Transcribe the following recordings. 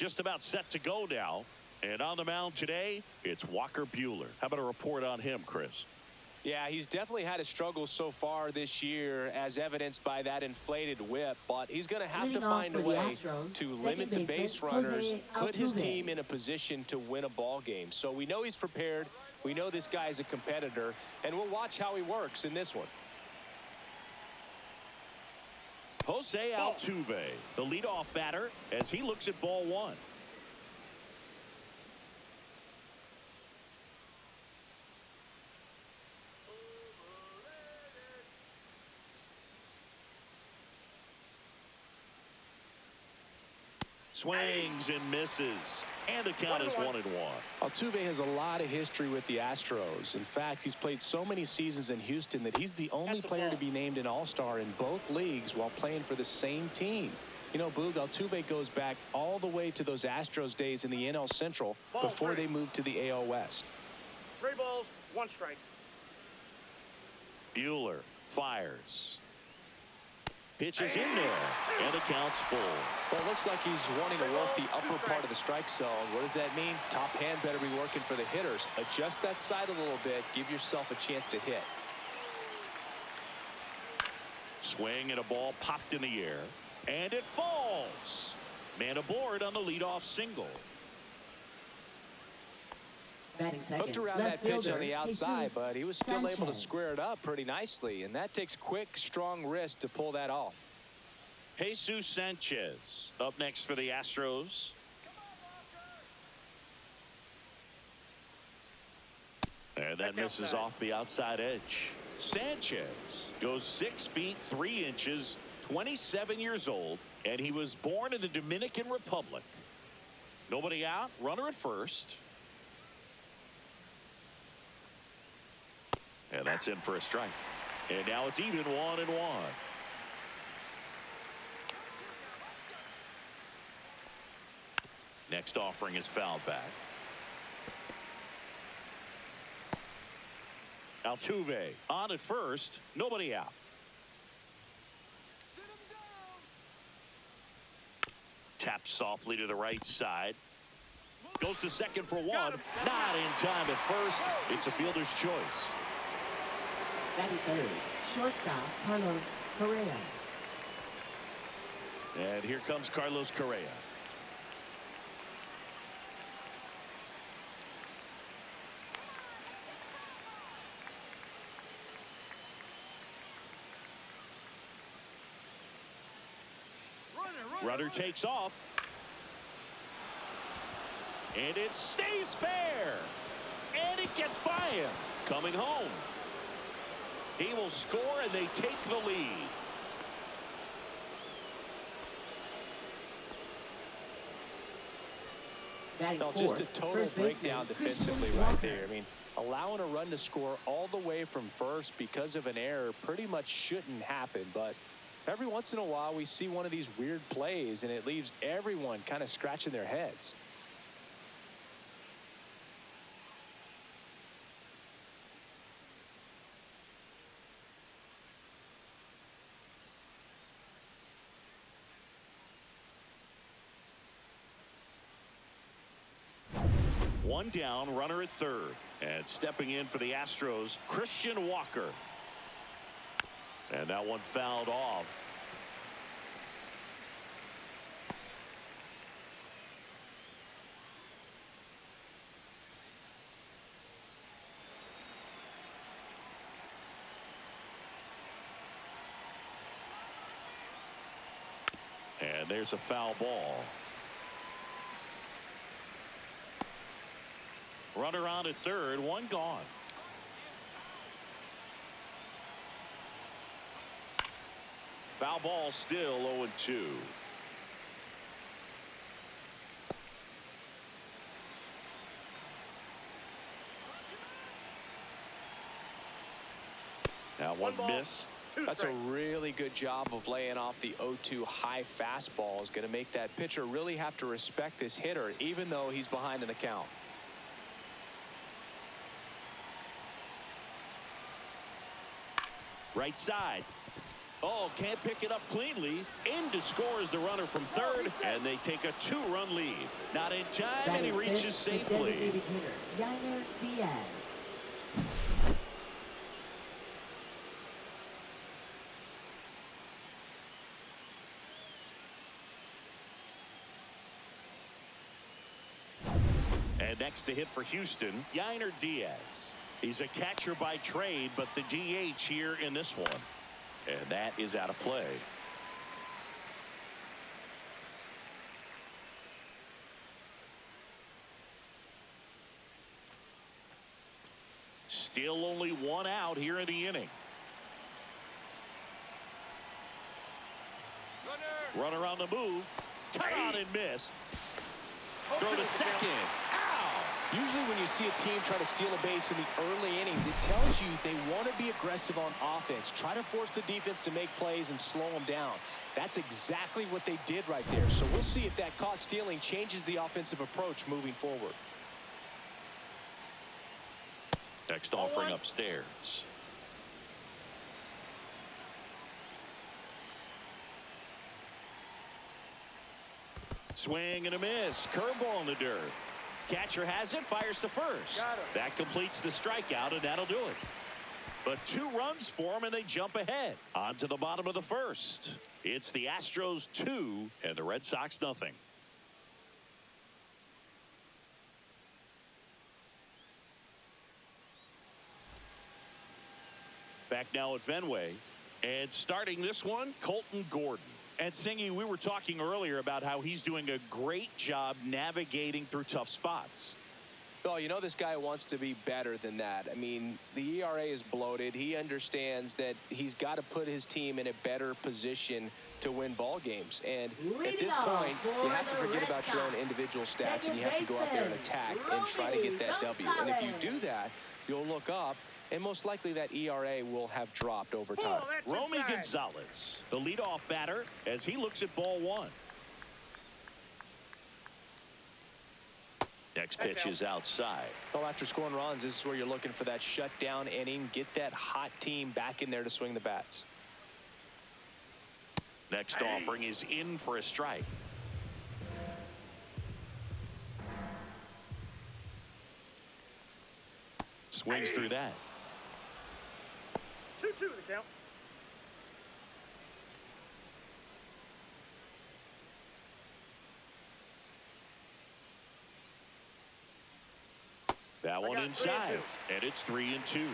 just about set to go now. And on the mound today, it's Walker Buehler. How about a report on him, Chris? Yeah, he's definitely had a struggle so far this year, as evidenced by that inflated whip. But he's going to have to find a way to limit the base runners, put his team in a position to win a ball game. So we know he's prepared. We know this guy's a competitor, and we'll watch how he works in this one. Jose Altuve, the leadoff batter, as he looks at ball one. Swings and misses, and the count is 1-1. Altuve has a lot of history with the Astros. In fact, he's played so many seasons in Houston that he's the only player to be named an All-Star in both leagues while playing for the same team. You know, Boog, Altuve goes back all the way to those Astros days in the NL Central before they moved to the AL West. 3 balls, 1 strike. Buehler fires. Pitches in there, and the count's full. Well, it looks like he's wanting to work the upper part of the strike zone. What does that mean? Top hand better be working for the hitters. Adjust that side a little bit. Give yourself a chance to hit. Swing and a ball popped in the air, and it falls. Man aboard on the leadoff single. Hooked around that pitch on the outside, but he was still able to square it up pretty nicely, and that takes quick, strong wrist to pull that off. Jesus Sanchez up next for the Astros. And that misses off the outside edge. Sanchez goes 6 feet 3 inches, 27 years old, and he was born in the Dominican Republic. Nobody out, runner at first. And that's in for a strike. And now it's even 1-1. Next offering is fouled back. Altuve on at first. Nobody out. Taps softly to the right side. Goes to second for one. Not in time at first. It's a fielder's choice. Batting third, shortstop Carlos Correa. And here comes Carlos Correa. Runner takes off. And it stays fair. And it gets by him. Coming home. He will score, and they take the lead. Well, just a total breakdown defensively right there. I mean, allowing a run to score all the way from first because of an error pretty much shouldn't happen. But every once in a while, we see one of these weird plays, and it leaves everyone kind of scratching their heads. One down, runner at third. And stepping in for the Astros, Christian Walker. And that one fouled off. And there's a foul ball. Runner on at third, one gone. Foul ball still 0-2. Now one missed. That's a really good job of laying off the 0-2 high fastball. Is going to make that pitcher really have to respect this hitter, even though he's behind in the count. Right side. Oh, can't pick it up cleanly. In to score is the runner from third, and they take a 2-run lead. Not in time, and he reaches safely. Yainer Diaz. And next to hit for Houston, Yainer Diaz. He's a catcher by trade, but the DH here in this one. And that is out of play. Still only one out here in the inning. Runner on the move. Cut on and miss. Throw to second. Usually when you see a team try to steal a base in the early innings, it tells you they want to be aggressive on offense. Try to force the defense to make plays and slow them down. That's exactly what they did right there. So we'll see if that caught stealing changes the offensive approach moving forward. Next offering upstairs. Swing and a miss. Curveball in the dirt. Catcher has it, fires to first. That completes the strikeout, and that'll do it. But 2 runs for him, and they jump ahead. On to the bottom of the first. It's the Astros 2 and the Red Sox nothing. Back now at Fenway. And starting this one, Colton Gordon. And Singy, we were talking earlier about how he's doing a great job navigating through tough spots. Well, you know this guy wants to be better than that. I mean, the ERA is bloated. He understands that he's got to put his team in a better position to win ball games. And at this point, you have to forget about your own individual stats, and you have to go out there and attack and try to get that W. And if you do that, you'll look up, and most likely that ERA will have dropped over time. Romy Gonzalez, the leadoff batter, as he looks at ball 1. Next pitch is outside. Well, after scoring runs, this is where you're looking for that shutdown inning. Get that hot team back in there to swing the bats. Next offering is in for a strike. Swings through that. 2-2 the count. That one inside, and it's 3-2.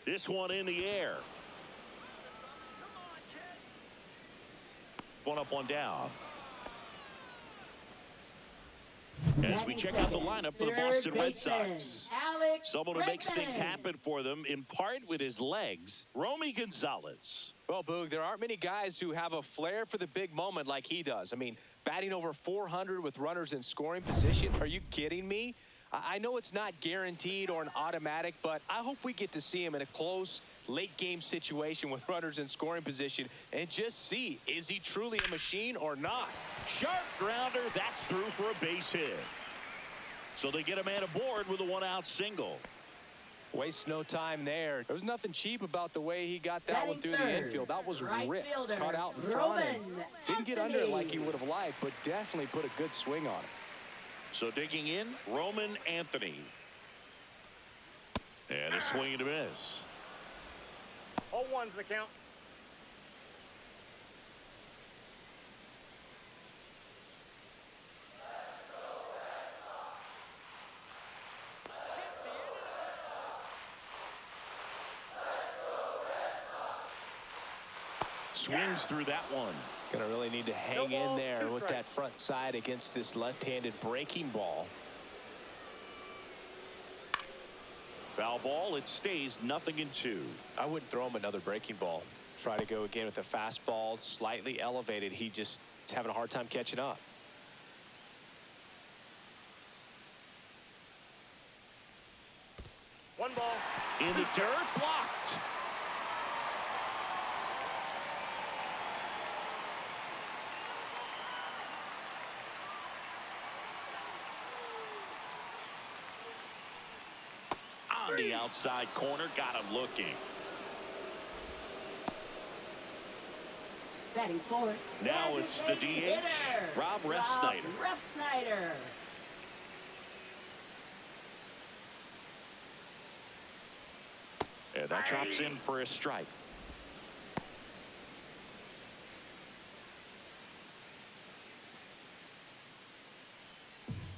This one in the air. One up, one down. As we check out the lineup for the Boston Red Sox. Someone who makes things happen for them, in part with his legs, Romy Gonzalez. Well, Boog, there aren't many guys who have a flair for the big moment like he does. I mean, batting over 400 with runners in scoring position. Are you kidding me? I know it's not guaranteed or an automatic, but I hope we get to see him in a close, late-game situation with runners in scoring position and just see, is he truly a machine or not? Sharp grounder, that's through for a base hit. So they get a man aboard with a 1-out single. Wastes no time there. There was nothing cheap about the way he got that one through the infield. That was ripped, caught out in front. Didn't get under it like he would have liked, but definitely put a good swing on it. So digging in, Roman Anthony. And a swing and a miss. All ones the count. Swings through that one. Gonna really need to hang in there with that front side against this left-handed breaking ball. Foul ball, it stays 0-2. I wouldn't throw him another breaking ball. Try to go again with the fastball, slightly elevated. He just is having a hard time catching up. One ball. In the dirt, blocked. the outside corner. Got him looking. Batting fourth. Now it's the DH, Rob Refsnyder. Refsnyder. And that drops in for a strike.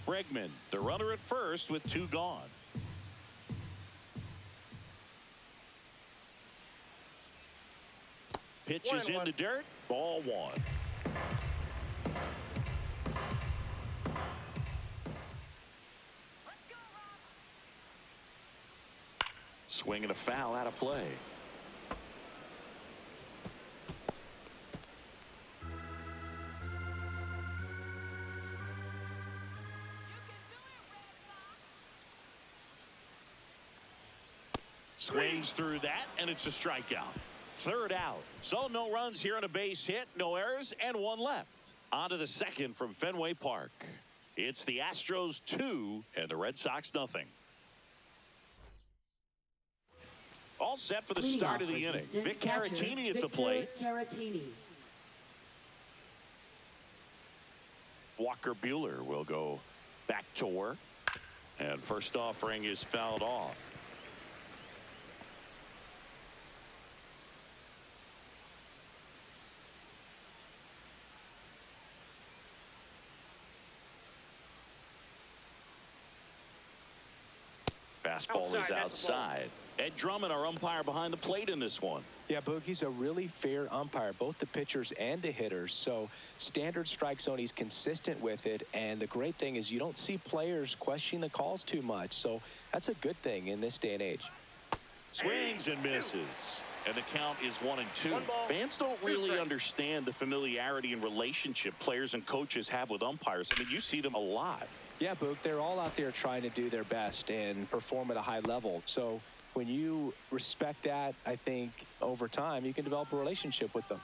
Bregman, the runner at first with 2 gone. Pitches in the dirt. Ball 1. Swing and a foul out of play. Swings through that, and it's a strikeout. 3rd out. So no runs here on a base hit, no errors, and 1 left. On to the 2nd from Fenway Park. It's the Astros 2 and the Red Sox nothing. All set for the start of the inning. Vic Caratini at the plate. Walker Buehler will go back to work. And first offering is fouled off. Fastball is outside. Ed Drummond, our umpire behind the plate in this one. Yeah, Boog, he's a really fair umpire, both the pitchers and the hitters. So standard strike zone, he's consistent with it. And the great thing is you don't see players questioning the calls too much. So that's a good thing in this day and age. Swings and misses. And the count is 1-2. Fans don't really understand the familiarity and relationship players and coaches have with umpires. I mean, you see them a lot. Yeah, Boog, they're all out there trying to do their best and perform at a high level. So when you respect that, I think over time you can develop a relationship with them.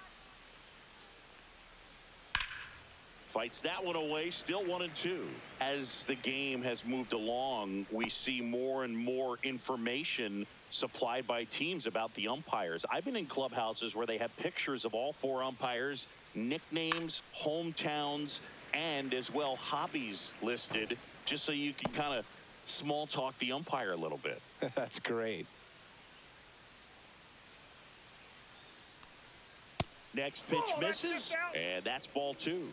Fights that one away, still 1-2. As the game has moved along, we see more and more information supplied by teams about the umpires. I've been in clubhouses where they have pictures of all 4 umpires, nicknames, hometowns, and as well hobbies listed, just so you can kind of small talk the umpire a little bit. That's great. Next pitch misses, and that's ball 2.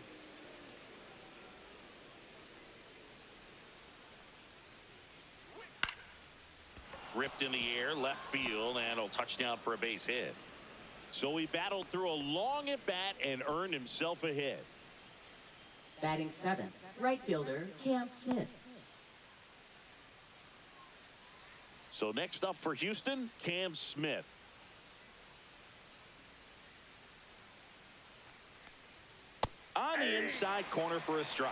Ripped in the air, left field, and a touchdown for a base hit. So he battled through a long at bat and earned himself a hit. Batting 7th, right fielder Cam Smith. So next up for Houston, Cam Smith. On the inside corner for a strike.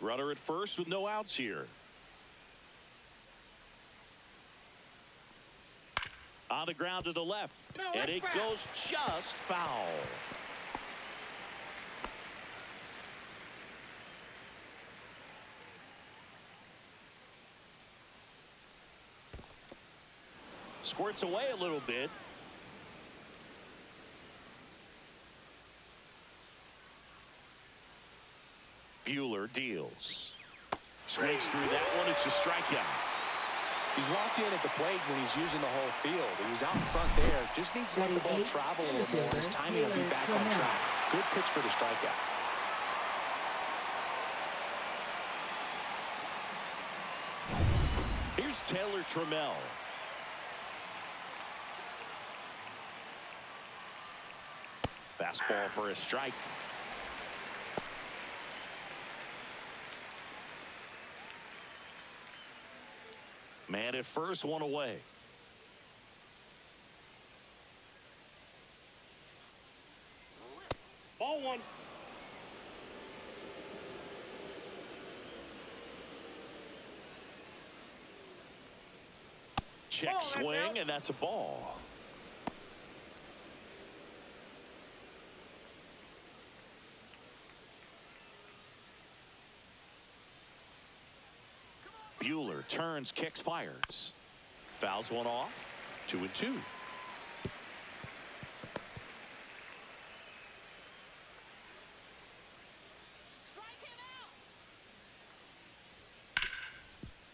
Runner at first with no outs here. On the ground to the left. And it goes just foul. Squirts away a little bit. Buehler deals. Swings through that one. It's a strikeout. He's locked in at the plate when he's using the whole field. He was out in front there. Just needs to let the ball travel a little more. His timing will be back on track. Good pitch for the strikeout. Here's Taylor Trammell. Fastball for a strike. Man at first, one away. Ball 1. Check swing, and that's a ball. turns, kicks, fires. Fouls one off. 2-2.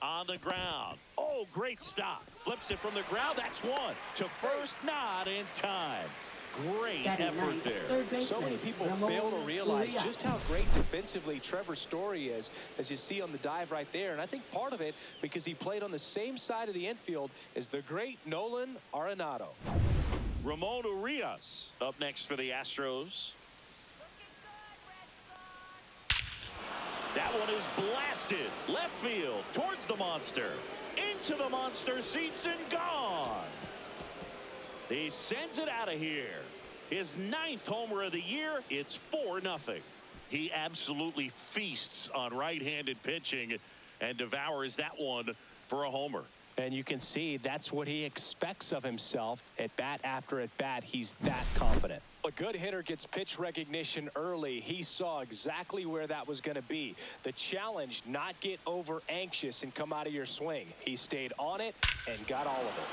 On the ground. Oh, great stop. Flips it from the ground. That's one. To first, not in time. Great effort there. So many people fail to realize just how great defensively Trevor Story is, as you see on the dive right there. And I think part of it because he played on the same side of the infield as the great Nolan Arenado. Ramon Urias up next for the Astros. That one is blasted left field towards the monster, into the monster seats and gone. He sends it out of here. His 9th homer of the year. It's 4-0. He absolutely feasts on right-handed pitching and devours that one for a homer. And you can see that's what he expects of himself at bat after at bat. He's that confident. A good hitter gets pitch recognition early. He saw exactly where that was going to be. The challenge, not get over anxious and come out of your swing. He stayed on it and got all of it.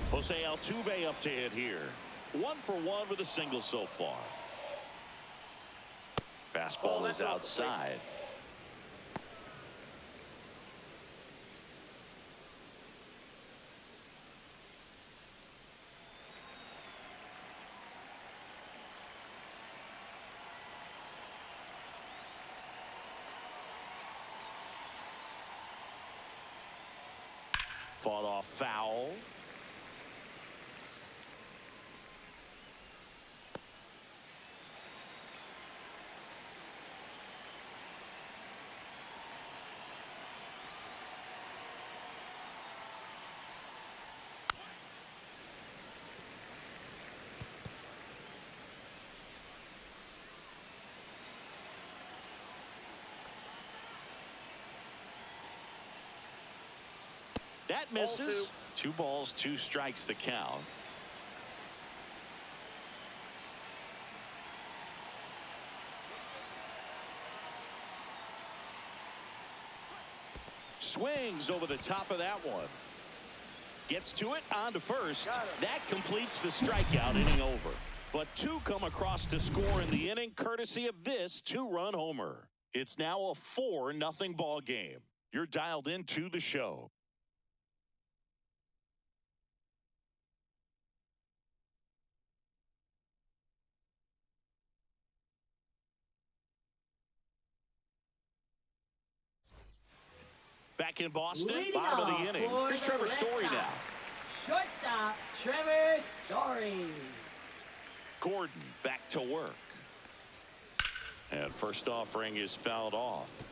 Jose Altuve up to hit here. 1 for 1 with a single so far. Fastball is outside. Fought off foul. That misses. 2 balls, 2 strikes the count. Swings over the top of that one. Gets to it, on to first. That completes the strikeout, inning over. But 2 come across to score in the inning, courtesy of this 2-run homer. It's now a 4-0 ball game. You're dialed into the show. Back in Boston, bottom of the inning. Here's Trevor Story now. Shortstop, Trevor Story. Gordon back to work. And first offering is fouled off.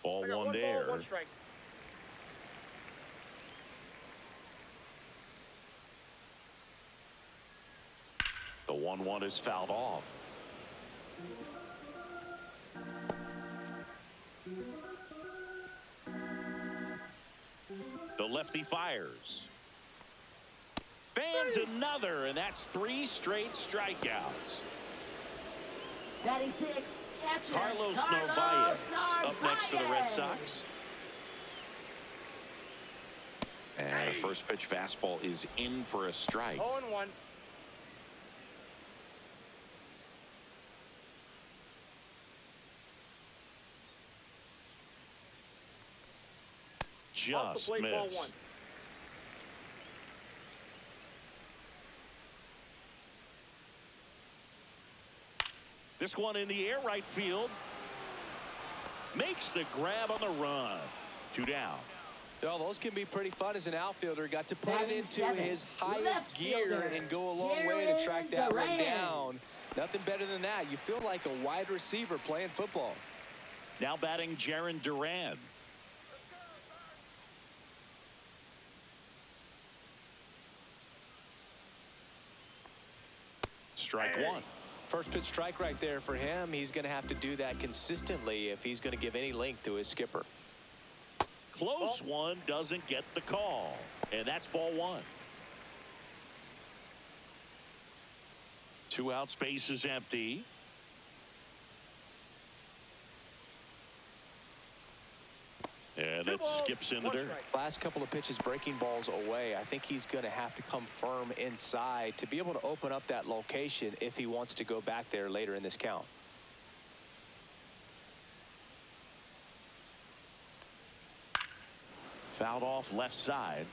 Ball one there. Ball, 1 strike. The 1-1 is fouled off. The lefty fires. Fans another, and that's 3 straight strikeouts. Batting 6, catcher Carlos Narvaez up next for the Red Sox. And the first pitch fastball is in for a strike. 0-1. Just plate, ball missed. 1. This one in the air, right field. Makes the grab on the run. 2 down. Well, those can be pretty fun as an outfielder. Got to put it Batting into 7, his highest left gear fielder, and go a long way to track Jared that one Duran. down. Nothing better than that. You feel like a wide receiver playing football. Now batting Jaron Duran. Strike 1. First pitch strike right there for him. He's going to have to do that consistently if he's going to give any length to his skipper. Close one, doesn't get the call. And that's ball one. 2 out, space is empty. And that skips in the dirt. Last couple of pitches breaking balls away. I think he's going to have to come firm inside to be able to open up that location if he wants to go back there later in this count. Fouled off left side.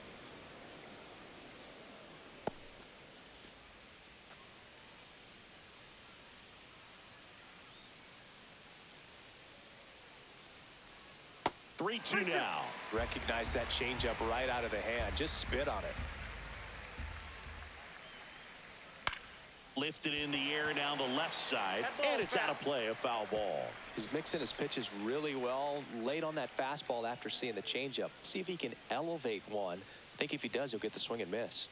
Three-two now. Recognize that changeup right out of the hand. Just spit on it. Lifted in the air down the left side, and it's out of play, a foul ball. He's mixing his pitches really well. Late on that fastball after seeing the changeup. See if he can elevate one. I think if he does, he'll get the swing and miss.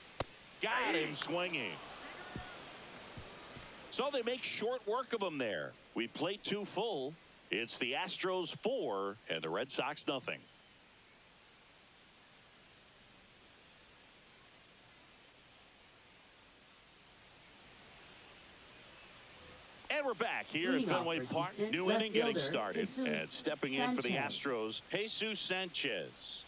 Got him swinging. So they make short work of him there. We played 2 full. It's the Astros 4 and the Red Sox nothing. And we're back here at Fenway Park. New inning getting started. And stepping in for the Astros, Jesus Sanchez.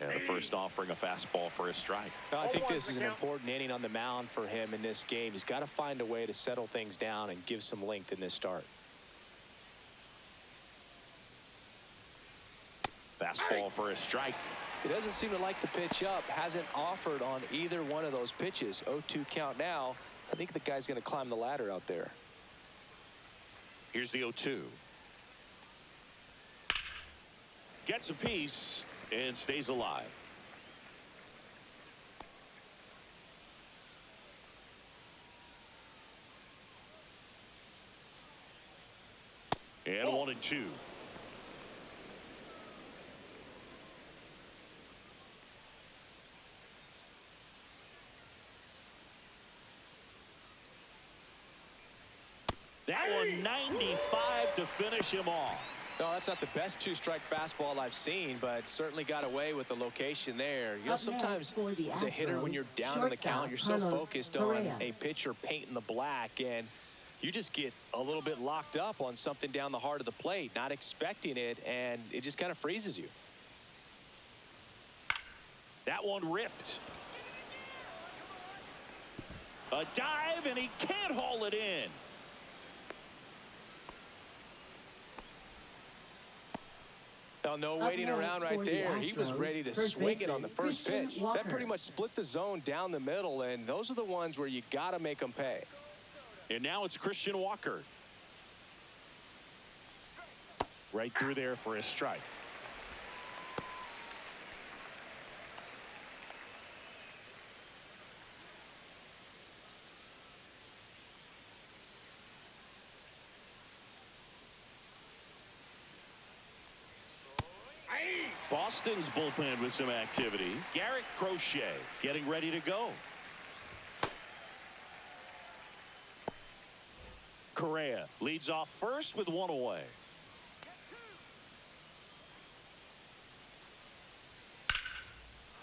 And the first offering a fastball for a strike. I think this is an important inning on the mound for him in this game. He's got to find a way to settle things down and give some length in this start. Fastball for a strike. He doesn't seem to like the pitch up. Hasn't offered on either one of those pitches. 0-2 count now. I think the guy's going to climb the ladder out there. Here's the 0-2. Gets a piece and stays alive. And 1-2. That one 95 to finish him off. No, that's not the best 2-strike fastball I've seen, but certainly got away with the location there. You know, sometimes as a hitter, when you're down in the count, you're so focused on a pitcher painting the black, and you just get a little bit locked up on something down the heart of the plate, not expecting it, and it just kind of freezes you. That one ripped. A dive, and he can't haul it in. Well, no waiting around right there. He was ready to swing it on the first pitch. That pretty much split the zone down the middle, and those are the ones where you got to make them pay. And now it's Christian Walker. Right through there for a strike. Boston's bullpen with some activity. Garrett Crochet getting ready to go. Correa leads off first with 1 away.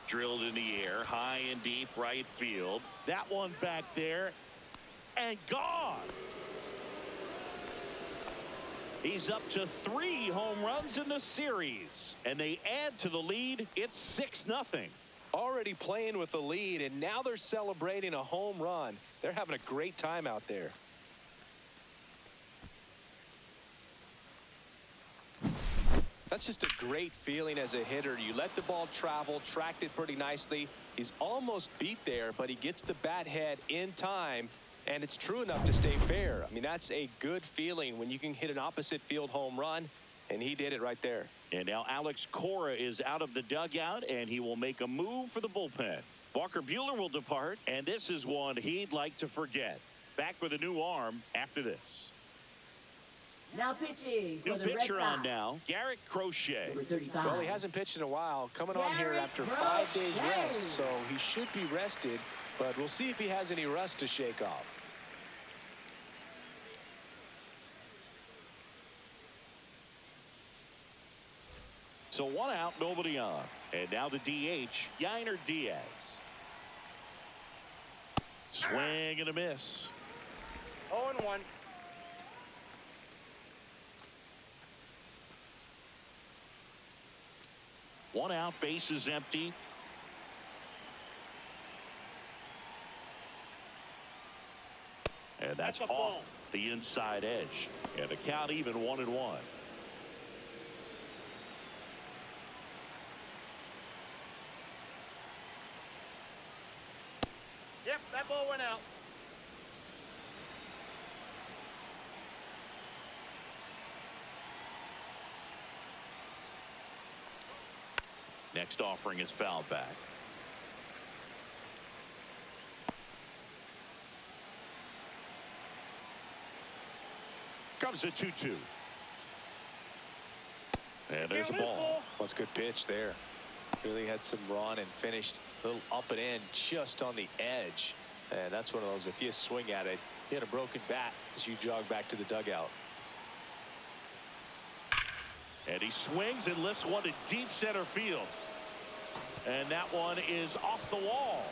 Drilled in the air, high and deep right field. That one back there and gone. He's up to 3 home runs in the series, and they add to the lead. It's 6-0. Already playing with the lead, and now they're celebrating a home run. They're having a great time out there. That's just a great feeling as a hitter. You let the ball travel, tracked it pretty nicely. He's almost beat there, but he gets the bat head in time. And it's true enough to stay fair. I mean, that's a good feeling when you can hit an opposite field home run, and he did it right there. And now Alex Cora is out of the dugout, and he will make a move for the bullpen. Walker Buehler will depart, and this is one he'd like to forget. Back with a new arm after this. Now pitching New for the Red pitcher on Sox. now, Garrett Crochet. Number 35. Well, he hasn't pitched in a while. Coming on here Garrett after 5 days Crochet. rest, so he should be rested. But we'll see if he has any rust to shake off. So 1 out, nobody on. And now the DH, Yainer Diaz. Swing and a miss. 0-1. One out, base is empty. And that's That's a ball. off the inside edge. And the count even 1-1. Yep, that ball went out. Next offering is fouled back. Comes a 2-2. And there's a ball. What's a good pitch there. Really had some run and finished a little up and in just on the edge. And that's one of those, if you swing at it, you hit a broken bat as you jog back to the dugout. And he swings and lifts one to deep center field. And that one is off the wall.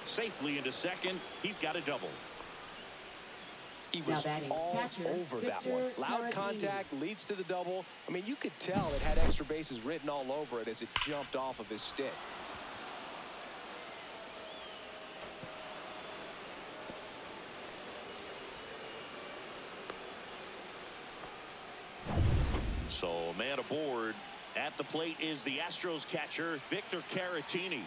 Safely into second. He's got a double. He was all catcher, over that Victor one. Loud Caratini. contact leads to the double. I mean, you could tell it had extra bases written all over it as it jumped off of his stick. So man aboard. At the plate is the Astros catcher, Victor Caratini.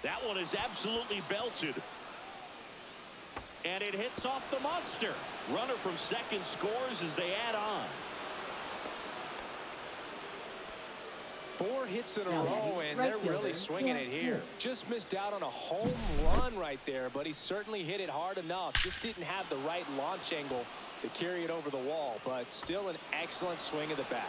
That one is absolutely belted. And it hits off the monster. Runner from second scores as they add on. 4 hits in a Now row, batting, and right they're fielder, really swinging it Cam here. Smith. Just missed out on a home run right there, but he certainly hit it hard enough. Just didn't have the right launch angle to carry it over the wall, but still an excellent swing of the bat.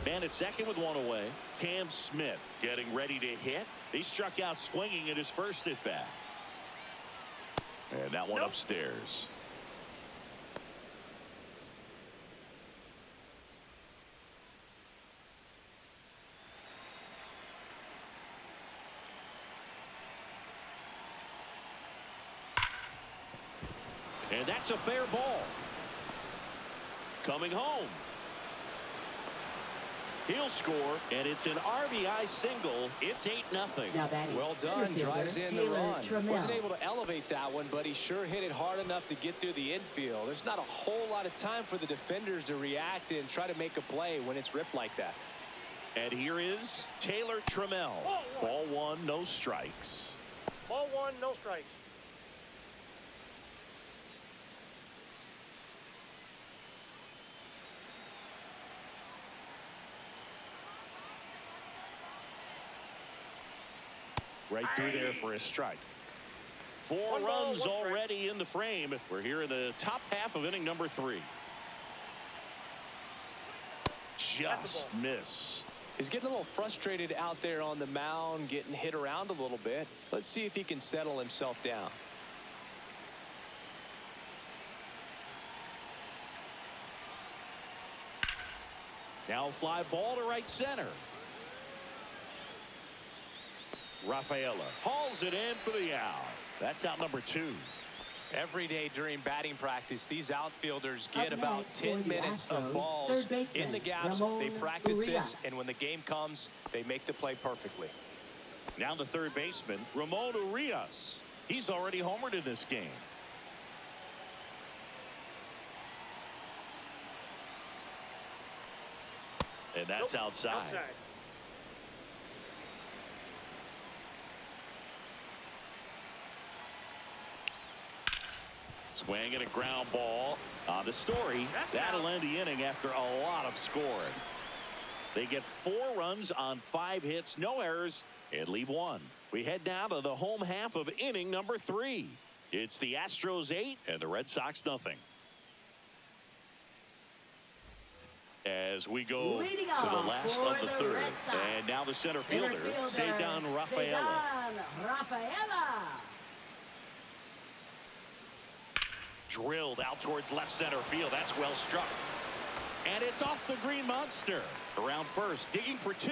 Man at second with 1 away. Cam Smith getting ready to hit. He struck out swinging at his first at bat. And that one upstairs. And that's a fair ball. Coming home. He'll score, and it's an RBI single. It's 8-0. Now batting, Well center done, fielder, drives in the Taylor run. Trammell. Wasn't able to elevate that one, but he sure hit it hard enough to get through the infield. There's not a whole lot of time for the defenders to react and try to make a play when it's ripped like that. And here is Taylor Trammell. Ball 1, no strikes. Ball 1, no strikes. Right through there for a strike. 4 One ball, runs 1 strike. already in the frame. We're here in the top half of inning number 3. Just missed. He's getting a little frustrated out there on the mound, getting hit around a little bit. Let's see if he can settle himself down. Now fly ball to right center. Rafaela hauls it in for the out. That's out number 2. Every day during batting practice, these outfielders Up get about next 10 for the minutes of Astros, balls third baseman, in the gaps. Ramon They practice this, Urias. and when the game comes, they make the play perfectly. Now the third baseman, Ramon Urias. He's already homered in this game. And that's outside. Swing and a ground ball on the Story. That'll end the inning after a lot of scoring. They get 4 runs on 5 hits, no errors, and leave 1. We head now to the home half of inning number 3. It's the Astros 8 and the Red Sox nothing. As we go to the last of the third. And now the center fielder, Cedar Rafaela. Drilled out towards left center field. That's well struck. And it's off the green monster. Around first, digging for 2.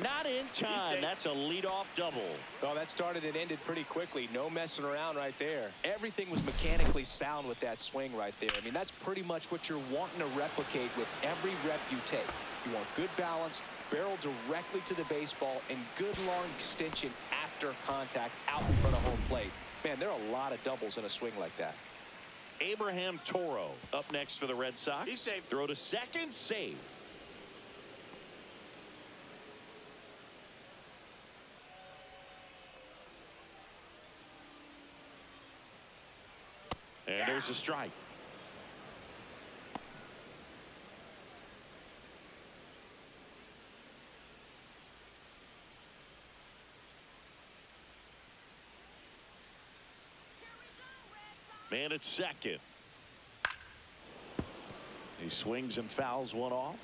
Not in time. That's a leadoff double. Oh, that started and ended pretty quickly. No messing around right there. Everything was mechanically sound with that swing right there. I mean, that's pretty much what you're wanting to replicate with every rep you take. You want good balance, barrel directly to the baseball, and good long extension after contact out in front of home plate. Man, there are a lot of doubles in a swing like that. Abraham Toro up next for the Red Sox. He's safe. Throw to second, safe. And there's a strike. Man at second. He swings and fouls one off.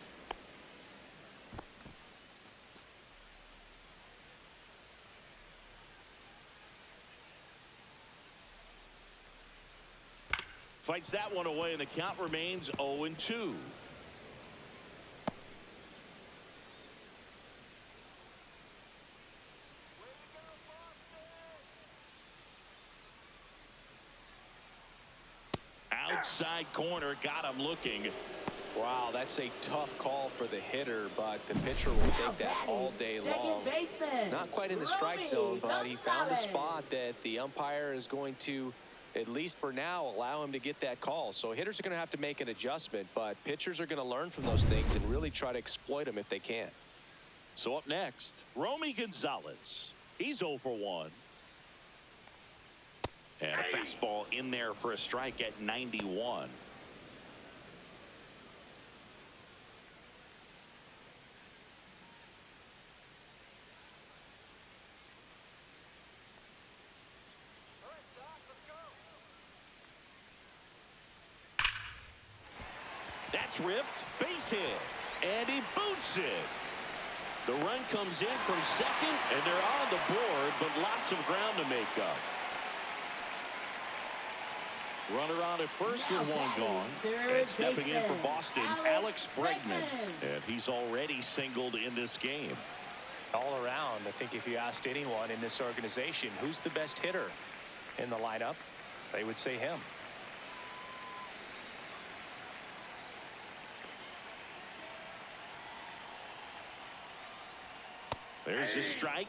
Fights that one away, and the count remains 0-2. Outside corner, got him looking. Wow, that's a tough call for the hitter, but the pitcher will take that all day long. Not quite in the strike zone, but he found a spot that the umpire is going to, at least for now, allow him to get that call. So hitters are going to have to make an adjustment, but pitchers are going to learn from those things and really try to exploit them if they can. So up next, Romy Gonzalez. He's 0 for 1. And a fastball in there for a strike at 91. That's ripped, base hit, and he boots it. The run comes in from second, and they're on the board, but lots of ground to make up. Runner on at first with 1 gone. And stepping in for Boston, Alex Bregman. And he's already singled in this game. All around, I think if you asked anyone in this organization who's the best hitter in the lineup, they would say him. There's the strike.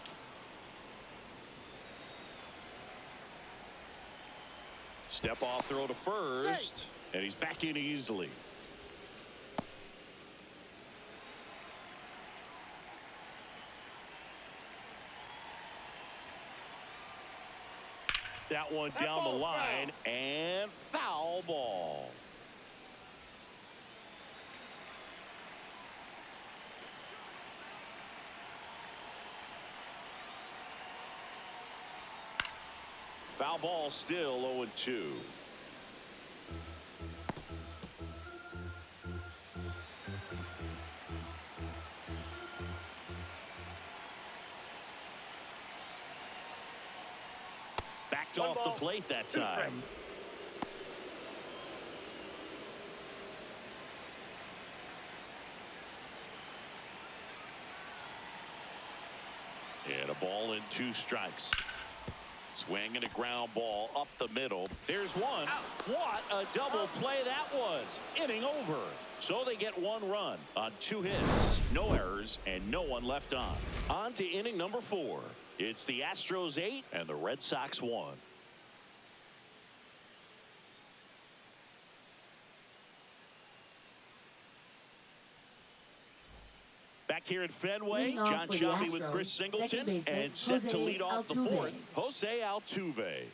Step off throw to first, and he's back in easily. That one down the line, and foul ball. Foul ball, still 0-2. Backed off the plate that time. And a ball and 2 strikes. Swing and a ground ball up the middle. There's one. What a double play that was. Inning over. So they get 1 run on 2 hits, no errors, and no one left on. On to inning number 4. It's the Astros 8 and the Red Sox 1. Back here at Fenway, John Shelby with Chris Singleton, and set to lead off the 4th, Jose Altuve.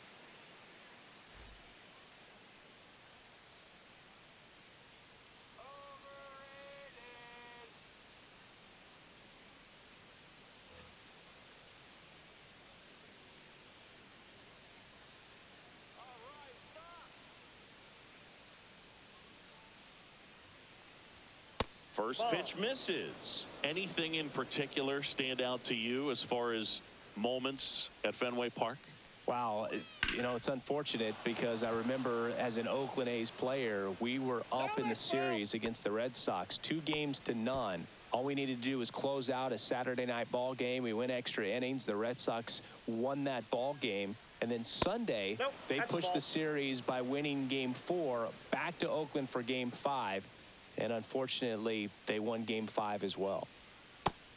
First pitch misses. Anything in particular stand out to you as far as moments at Fenway Park? Wow, you know, it's unfortunate because I remember as an Oakland A's player, we were up in the series against the Red Sox 2-0. All we needed to do was close out a Saturday night ball game. We went extra innings. The Red Sox won that ball game. And then Sunday, they pushed the series by winning Game 4 back to Oakland for Game 5. And unfortunately, they won Game 5 as well.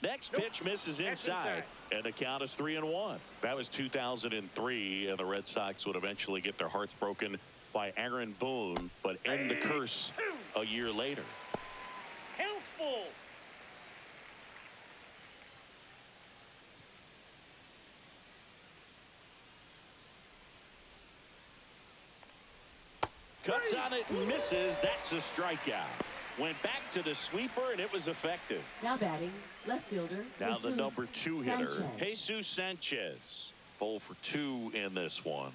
Next pitch misses inside, and the count is 3-1. That was 2003, and the Red Sox would eventually get their hearts broken by Aaron Boone, but end the curse a year later. Healthful. Cuts on it and misses. That's a strikeout. Went back to the sweeper, and it was effective. Now batting, left fielder. Now the number 2 hitter, Sanchez. Jesus Sanchez. 0 for 2 in this one.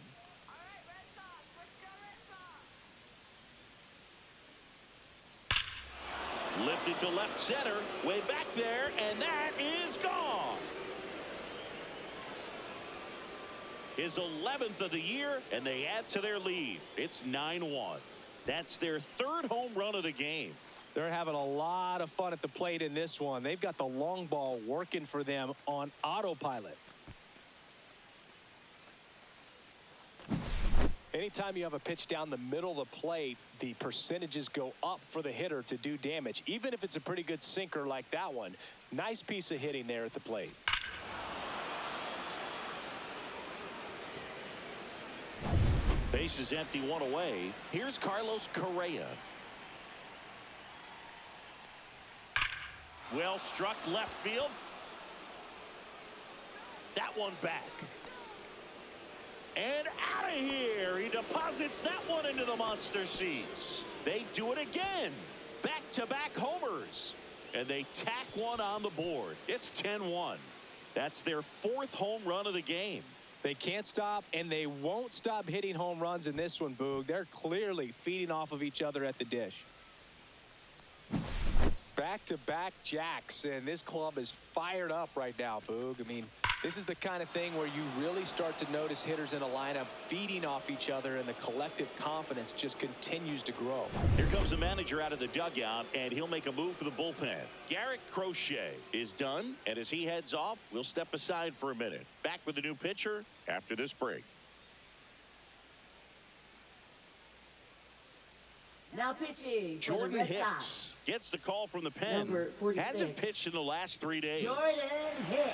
Lifted to left center, way back there, and that is gone. His 11th of the year, and they add to their lead. It's 9-1. That's their 3rd home run of the game. They're having a lot of fun at the plate in this one. They've got the long ball working for them on autopilot. Anytime you have a pitch down the middle of the plate, the percentages go up for the hitter to do damage, even if it's a pretty good sinker like that one. Nice piece of hitting there at the plate. Base is empty, 1 away. Here's Carlos Correa. Well struck left field. That one back. And out of here. He deposits that one into the monster seats. They do it again. Back-to-back homers. And they tack one on the board. It's 10-1. That's their 4th home run of the game. They can't stop, and they won't stop hitting home runs in this one, Boog. They're clearly feeding off of each other at the dish. Back-to-back jacks, and this club is fired up right now, Boog. I mean, this is the kind of thing where you really start to notice hitters in a lineup feeding off each other, and the collective confidence just continues to grow. Here comes the manager out of the dugout, and he'll make a move for the bullpen. Garrett Crochet is done, and as he heads off, we'll step aside for a minute. Back with the new pitcher after this break. Now pitching. Jordan Red Hicks Sox. gets the call from the pen. Number 46. Hasn't pitched in the last 3 days. Jordan Hicks.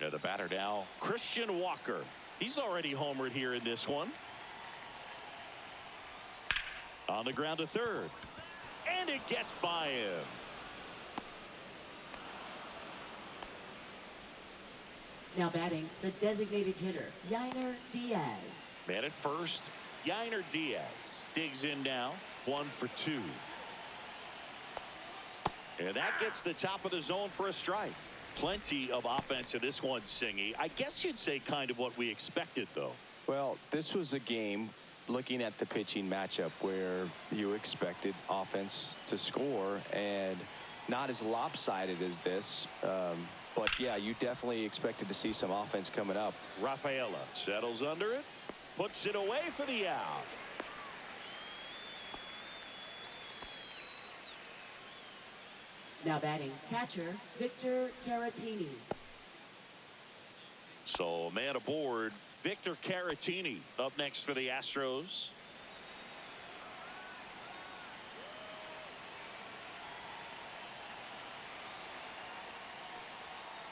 And the batter now, Christian Walker. He's already homered here in this one. On the ground to third. And it gets by him. Now batting, the designated hitter, Yainer Diaz. Man at first, Yainer Diaz digs in now, 1 for 2. And that gets the top of the zone for a strike. Plenty of offense in this one, Singy. I guess you'd say kind of what we expected, though. Well, this was a game, looking at the pitching matchup, where you expected offense to score, and not as lopsided as this. But, yeah, you definitely expected to see some offense coming up. Rafaela settles under it, puts it away for the out. Now batting, catcher, Victor Caratini. So, man aboard, Victor Caratini up next for the Astros.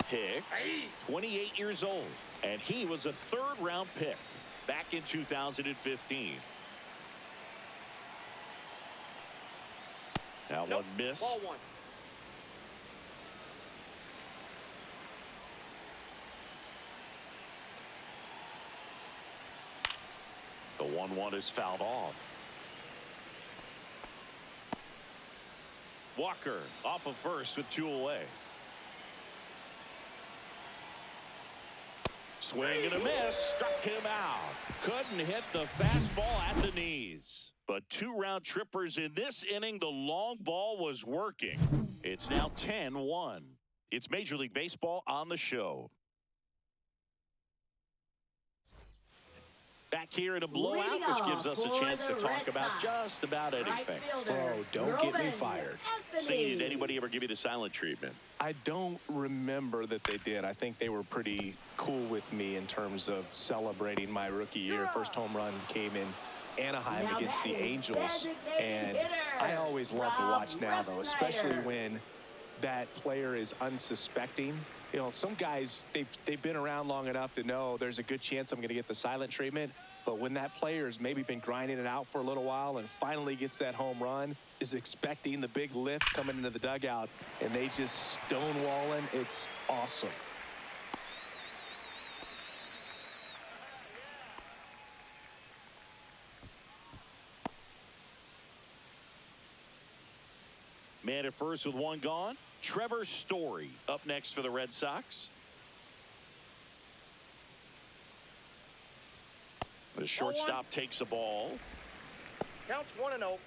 Hicks, 28 years old, and he was a 3rd-round pick back in 2015. That one missed. Ball 1. The 1-1 is fouled off. Walker off of first with 2 away. Swing and a miss. Struck him out. Couldn't hit the fastball at the knees. But 2 round trippers in this inning. The long ball was working. It's now 10-1. It's Major League Baseball on the show. Back here in a blowout, which gives us a chance to talk about just about anything. Oh, don't get me fired. Say, did anybody ever give you the silent treatment? I don't remember that they did. I think they were pretty cool with me in terms of celebrating my rookie year. First home run came in Anaheim against the Angels, and I always love to watch now, though, especially when that player is unsuspecting. You know, some guys, they've been around long enough to know there's a good chance I'm going to get the silent treatment. But when that player has maybe been grinding it out for a little while and finally gets that home run, is expecting the big lift coming into the dugout, and they just stonewalling, it's awesome. Man at first with 1 gone. Trevor Story up next for the Red Sox. The shortstop takes a ball. Counts 1-0.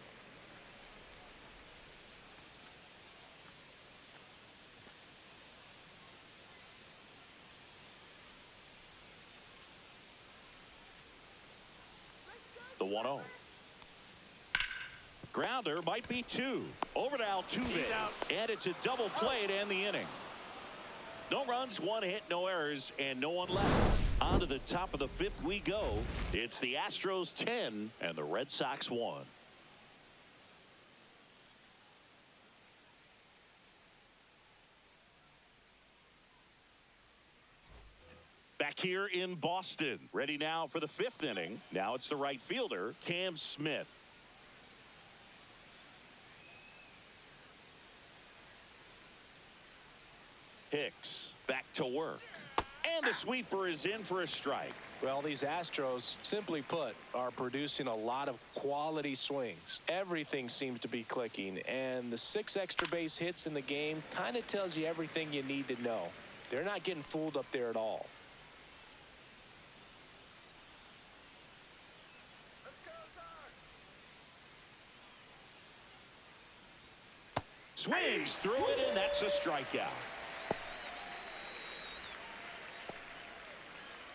The 1-0. Grounder might be 2. Over to Altuve. And it's a double play to end the inning. No runs, 1 hit, no errors, and no one left. On to the top of the 5th we go. It's the Astros 10 and the Red Sox 1. Back here in Boston. Ready now for the 5th inning. Now it's the right fielder, Cam Smith. Hicks back to work. And the sweeper is in for a strike. Well, these Astros, simply put, are producing a lot of quality swings. Everything seems to be clicking, and the 6 extra base hits in the game kind of tells you everything you need to know. They're not getting fooled up there at all. Swings through it, and that's a strikeout.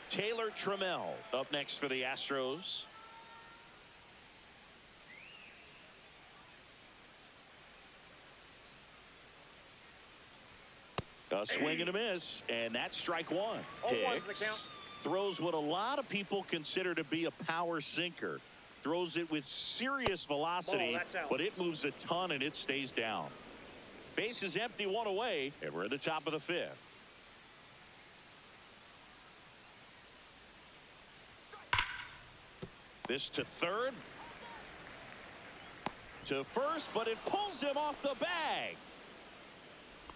Taylor Trammell up next for the Astros. A swing and a miss, and that's strike 1. Hicks throws what a lot of people consider to be a power sinker. Throws it with serious velocity, but it moves a ton and it stays down. Base is empty, 1 away, and we're at the top of the 5th. This to third. To first, but it pulls him off the bag.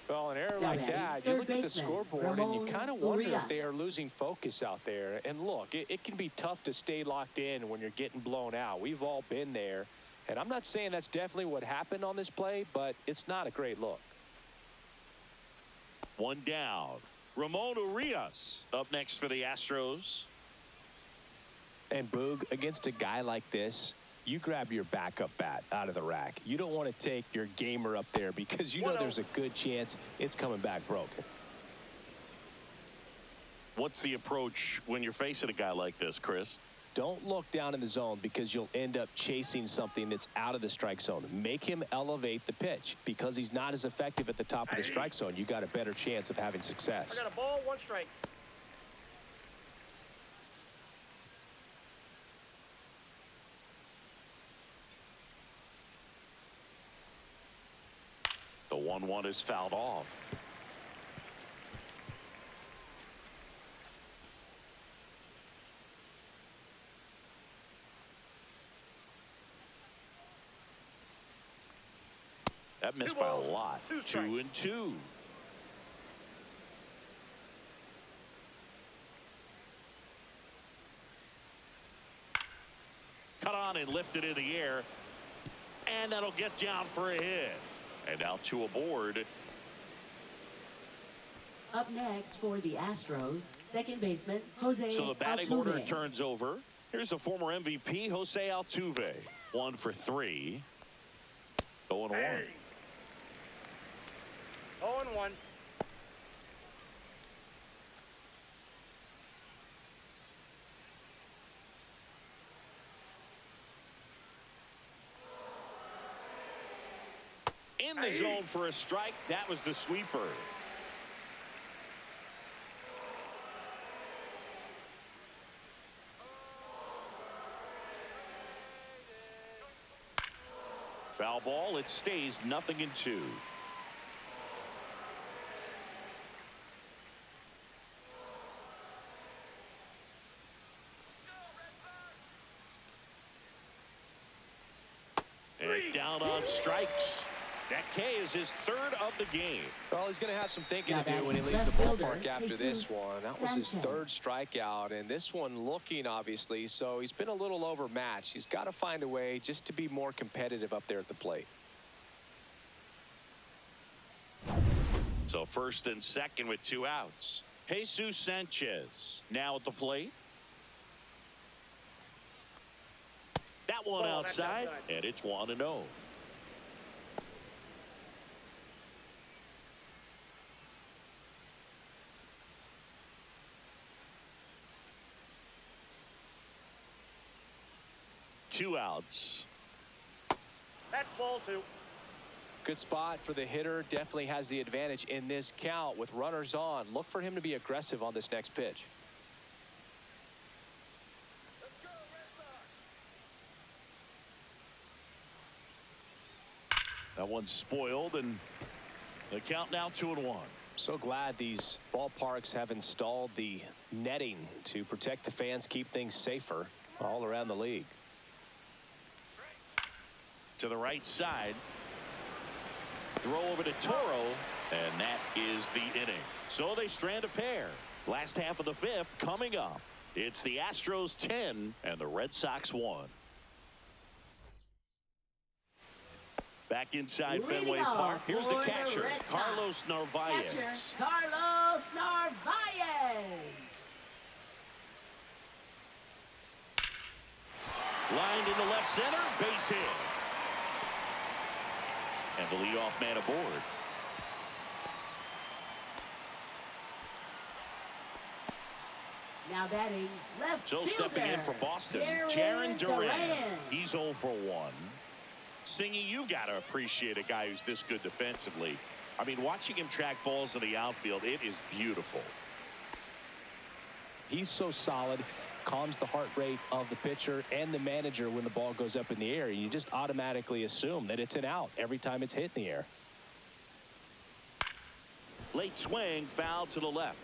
Well, an error like that, you look at the scoreboard and you kind of wonder if they are losing focus out there. And look, it can be tough to stay locked in when you're getting blown out. We've all been there. And I'm not saying that's definitely what happened on this play, but it's not a great look. 1 down. Ramon Urias up next for the Astros. And Boog, against a guy like this, you grab your backup bat out of the rack. You don't want to take your gamer up there because you know there's a good chance it's coming back broken. What's the approach when you're facing a guy like this, Chris? Don't look down in the zone because you'll end up chasing something that's out of the strike zone. Make him elevate the pitch because he's not as effective at the top of the strike zone. You got a better chance of having success. I got a ball, 1 strike. The 1-1 is fouled off. That missed by a lot. 2-2. Cut on and lifted in the air. And that'll get down for a hit. And now 2 aboard. Up next for the Astros, second baseman Jose So the batting Altuve. order turns over. Here's the former MVP, Jose Altuve. 1 for 3. 0-1. Hey. 0-1. In the zone for a strike. That was the sweeper. Foul ball. It stays 0-2. And down on strikes. That K is his 3rd of the game. Well, he's going to have some thinking to do when he leaves the ballpark after this one. That was his 3rd strikeout, and this one looking, obviously, so he's been a little overmatched. He's got to find a way just to be more competitive up there at the plate. So 1st and 2nd with 2 outs. Jesus Sanchez now at the plate. That one outside, and it's 1-0. Two outs. That's ball 2. Good spot for the hitter. Definitely has the advantage in this count with runners on. Look for him to be aggressive on this next pitch. That one's spoiled, and the count now 2-1. So glad these ballparks have installed the netting to protect the fans, keep things safer all around the league. To the right side. Throw over to Toro, and that is the inning. So they strand a pair. Last half of the 5th coming up. It's the Astros 10 and the Red Sox 1. Back inside Fenway Park. Here's the catcher, Carlos Narvaez. Carlos Narvaez. Lined into left center, base hit. And the leadoff man aboard. Now batting left So fielder, stepping in for Boston, Jarren Duran. He's 0 for 1. Singy, you got to appreciate a guy who's this good defensively. I mean, watching him track balls in the outfield, it is beautiful. He's so solid, calms the heart rate of the pitcher and the manager when the ball goes up in the air. You just automatically assume that it's an out every time it's hit in the air. Late swing, foul to the left.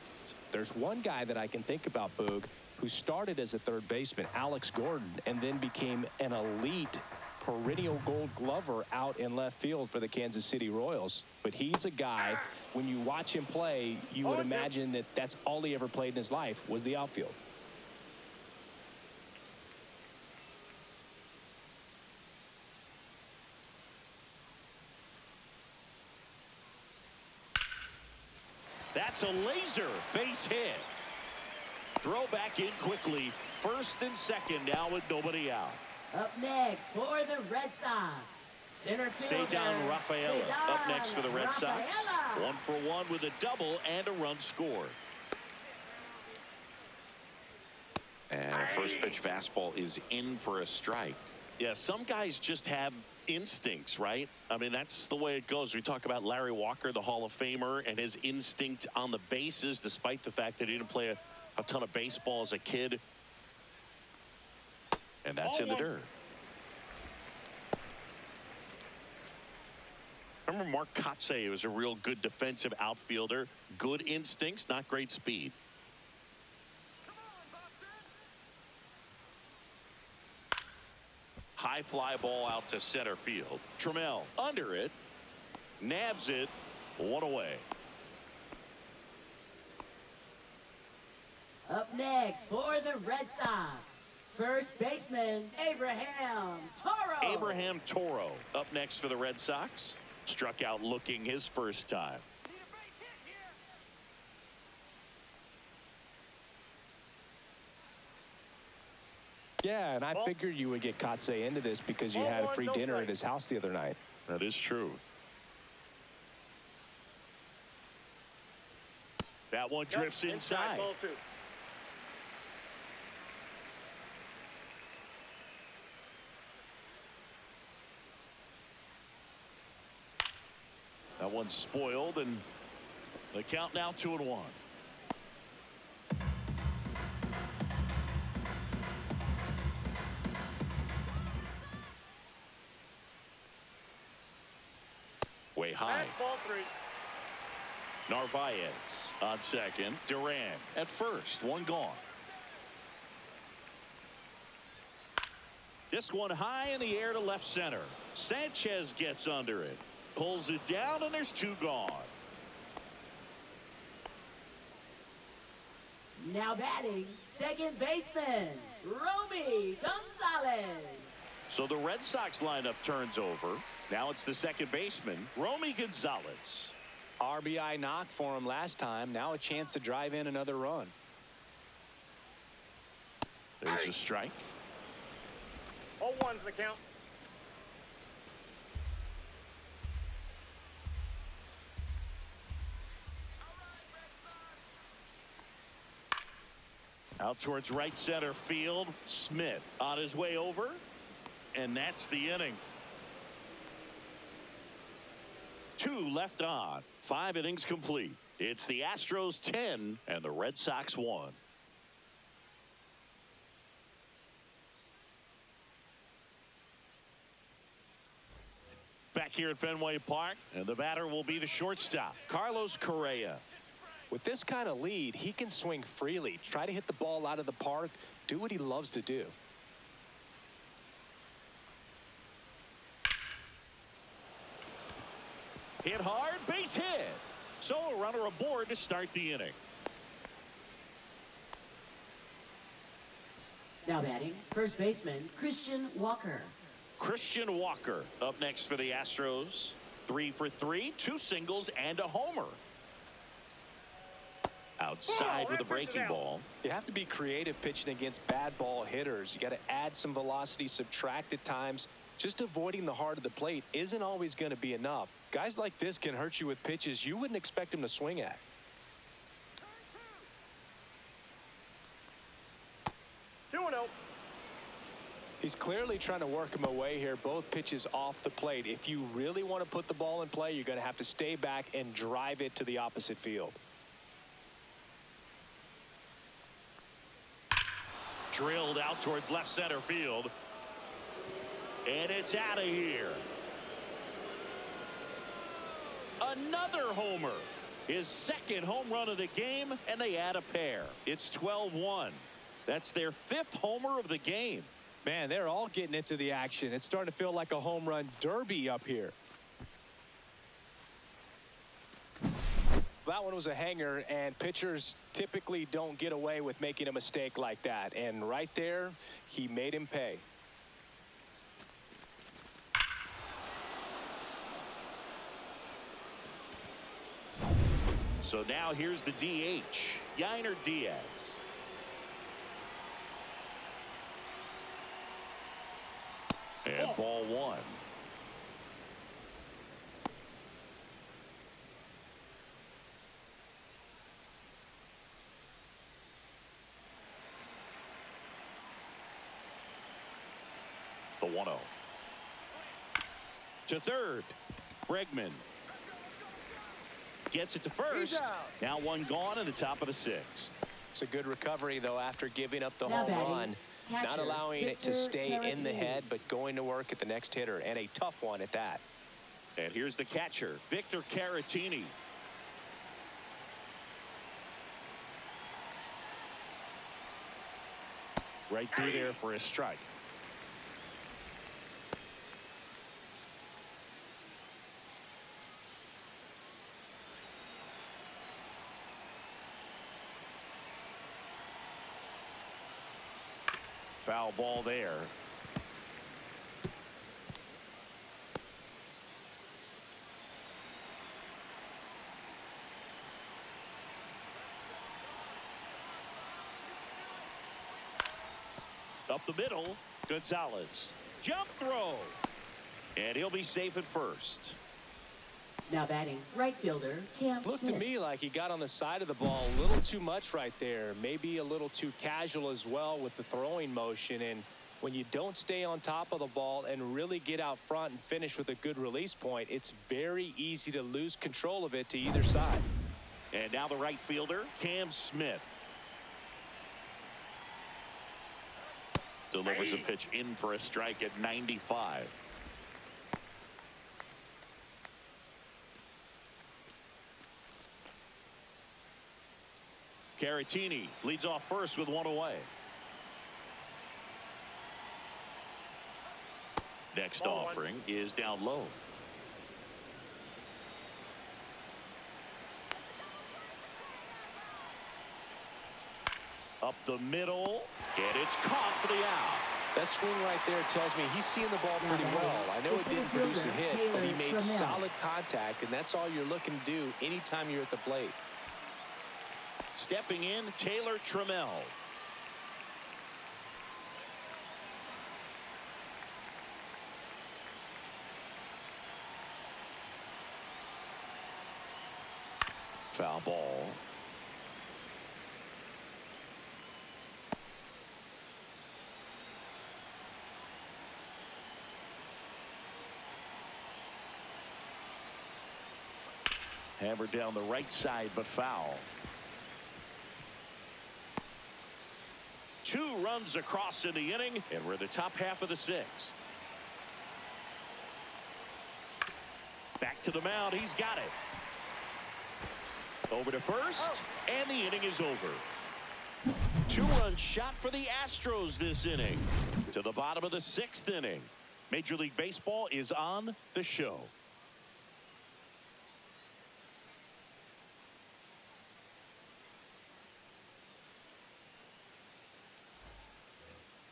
There's one guy that I can think about, Boog, who started as a third baseman, Alex Gordon, and then became an elite perennial gold glover out in left field for the Kansas City Royals. But he's a guy, when you watch him play, you would imagine that that's all he ever played in his life was the outfield. That's a laser base hit. Throw back in quickly. 1st and 2nd now with nobody out. Up next for the Red Sox, center fielder Cedar Rafaela up next for the Red Sox. Rafaela. 1 for 1 with a double and a run scored. And a first pitch fastball is in for a strike. Yeah, some guys just have instincts, right? I mean, that's the way it goes. We talk about Larry Walker, the Hall of Famer, and his instinct on the bases, despite the fact that he didn't play a ton of baseball as a kid. And that's in the dirt. Remember Mark Kotsay was a real good defensive outfielder. Good instincts, not great speed. High fly ball out to center field. Trammell under it. Nabs it. 1 away. Up next for the Red Sox, first baseman Abraham Toro. Abraham Toro up next for the Red Sox. Struck out looking his first time. Yeah, and I figured you would get Kotsay into this because you had a free dinner at his house the other night. That is true. That one drifts inside. Ball 2. That one's spoiled, and the count now 2-1. Way high. Ball 3. Narvaez on second. Duran at first. One gone. This one high in the air to left center. Sanchez gets under it. Pulls it down, and there's 2 gone. Now batting, second baseman, Romy Gonzalez. So the Red Sox lineup turns over. Now it's the second baseman, Romy Gonzalez. RBI knock for him last time. Now a chance to drive in another run. There's a strike. 0-1's the count. Out towards right center field. Smith on his way over. And that's the inning. 2 left on. 5 innings complete. It's the Astros 10 and the Red Sox 1. Back here at Fenway Park, and the batter will be the shortstop, Carlos Correa. With this kind of lead, he can swing freely, try to hit the ball out of the park, do what he loves to do. Hit hard, base hit. So a runner aboard to start the inning. Now batting, first baseman, Christian Walker. Christian Walker up next for the Astros. 3 for 3, 2 singles and a homer. Outside with a breaking ball. You have to be creative pitching against bad ball hitters. You got to add some velocity, subtract at times. Just avoiding the heart of the plate isn't always going to be enough. Guys like this can hurt you with pitches you wouldn't expect them to swing at. He's clearly trying to work him away here. Both pitches off the plate. If you really want to put the ball in play, you're going to have to stay back and drive it to the opposite field. Drilled out towards left center field. And it's out of here. Another homer. His second home run of the game, and they add a pair. It's 12-1. That's their 5th homer of the game. Man, they're all getting into the action. It's starting to feel like a home run derby up here. That one was a hanger, and pitchers typically don't get away with making a mistake like that. And right there, he made him pay. So now here's the DH, Yainer Diaz. And ball 1. The 1-0. To third. Bregman gets it to first. Now one gone in the top of the 6th. It's a good recovery, though, after giving up the Now home batting, run. catcher, Not allowing it to Victor stay in the Caratini. head, but going to work at the next hitter, and a tough one at that. And here's the catcher, Victor Caratini. Right through there for a strike. Foul ball there. Up the middle, Gonzalez. Jump throw. And he'll be safe at first. Now batting, right fielder, Cam Looked Smith. to me like he got on the side of the ball a little too much right there. Maybe a little too casual as well with the throwing motion. And when you don't stay on top of the ball and really get out front and finish with a good release point, it's very easy to lose control of it to either side. And now the right fielder, Cam Smith. Delivers a pitch in for a strike at 95. Caratini leads off first with one away. Next offering is down low. Up the middle, and it's caught for the out. That swing right there tells me he's seeing the ball pretty well. I know it didn't produce a hit, but he made solid contact, and that's all you're looking to do anytime you're at the plate. Stepping in, Taylor Trammell. Foul ball. Hammered down the right side, but foul. 2 runs across in the inning, and we're in the top half of the 6th. Back to the mound. He's got it. Over to first, and the inning is over. 2-run shot for the Astros this inning. To the bottom of the 6th inning. Major League Baseball is on the show.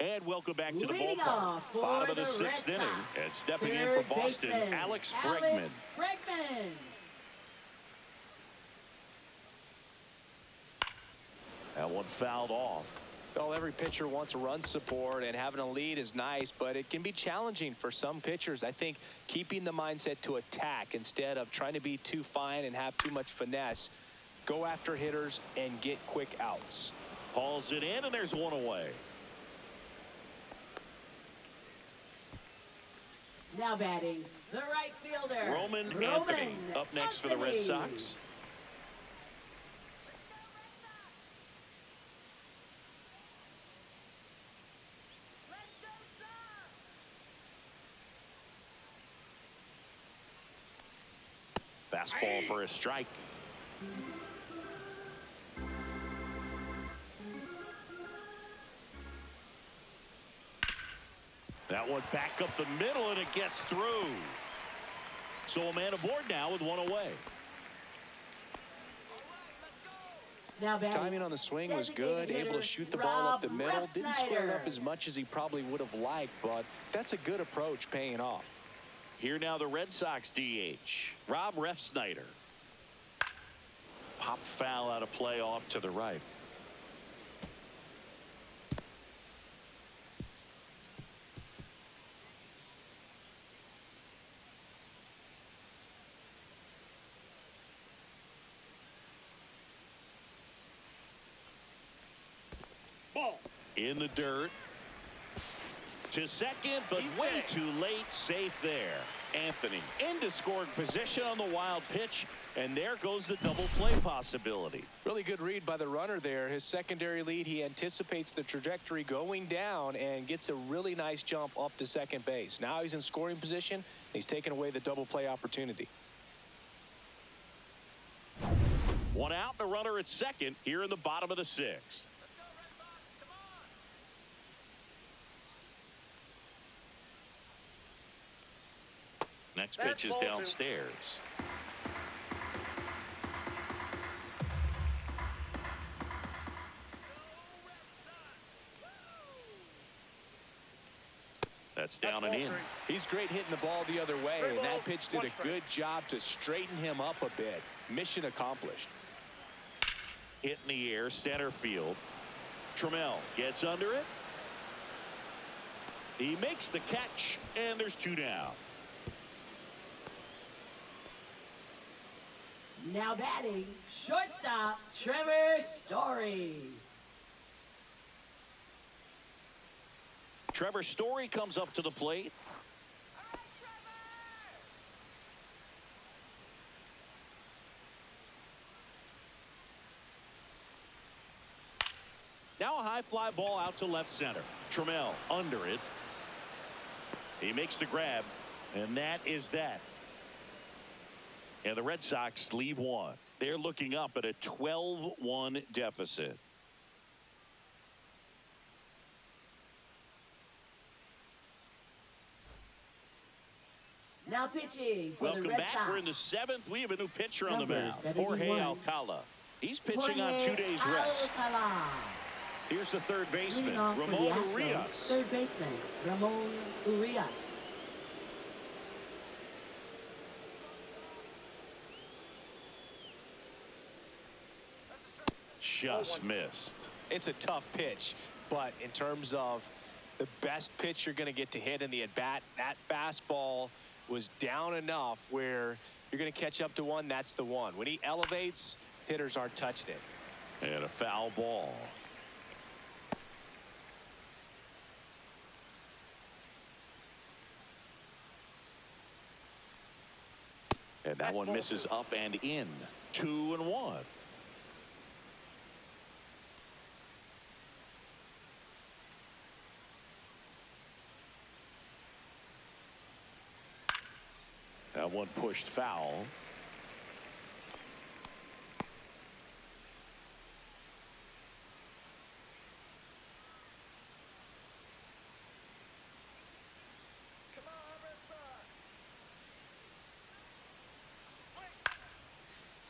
And welcome back to the ballpark. Bottom of the 6th inning. And stepping in for Boston, Alex Bregman. That one fouled off. Well, every pitcher wants run support, and having a lead is nice, but it can be challenging for some pitchers. I think keeping the mindset to attack instead of trying to be too fine and have too much finesse. Go after hitters and get quick outs. Hauls it in, and there's one away. Now batting, the right fielder, Roman Anthony up next for the Red Sox. Fastball for a strike. That one back up the middle, and it gets through. So a man aboard now with one away. Now timing on the swing was good, able to shoot the ball up the middle. Didn't square it up as much as he probably would have liked, but that's a good approach, paying off. Here now the Red Sox DH, Rob Refsnyder. Pop foul out of play off to the right. Ball. In the dirt. To second, but way too late. Safe there. Anthony into scoring position on the wild pitch, and there goes the double play possibility. Really good read by the runner there. His secondary lead, he anticipates the trajectory going down and gets a really nice jump up to second base. Now he's in scoring position. He's taken away the double play opportunity. One out and a runner at second here in the bottom of the 6th. Next pitch is downstairs. That's down and in. He's great hitting the ball the other way, and that pitch did a good job to straighten him up a bit. Mission accomplished. Hit in the air, center field. Trammell gets under it. He makes the catch, and there's 2 down. Now batting, shortstop, Trevor Story. Trevor Story comes up to the plate. Now a high fly ball out to left center. Trammell under it. He makes the grab, and that is that. And the Red Sox leave one. They're looking up at a 12-1 deficit. Now pitching for Welcome the Red back. Sox. We're in the 7th. We have a new pitcher on the Number mound. 71. Jorge Alcala. He's pitching on 2 days rest. Alcala. Here's the third baseman, Leading off for the Ramon Astros, Urias. Third baseman, Ramon Urias. Just missed. It's a tough pitch, but in terms of the best pitch you're going to get to hit in the at-bat, that fastball was down enough where you're going to catch up to one. That's the one. When he elevates, hitters aren't touched it. And a foul ball. And that one misses up and in. 2-1. That one pushed foul.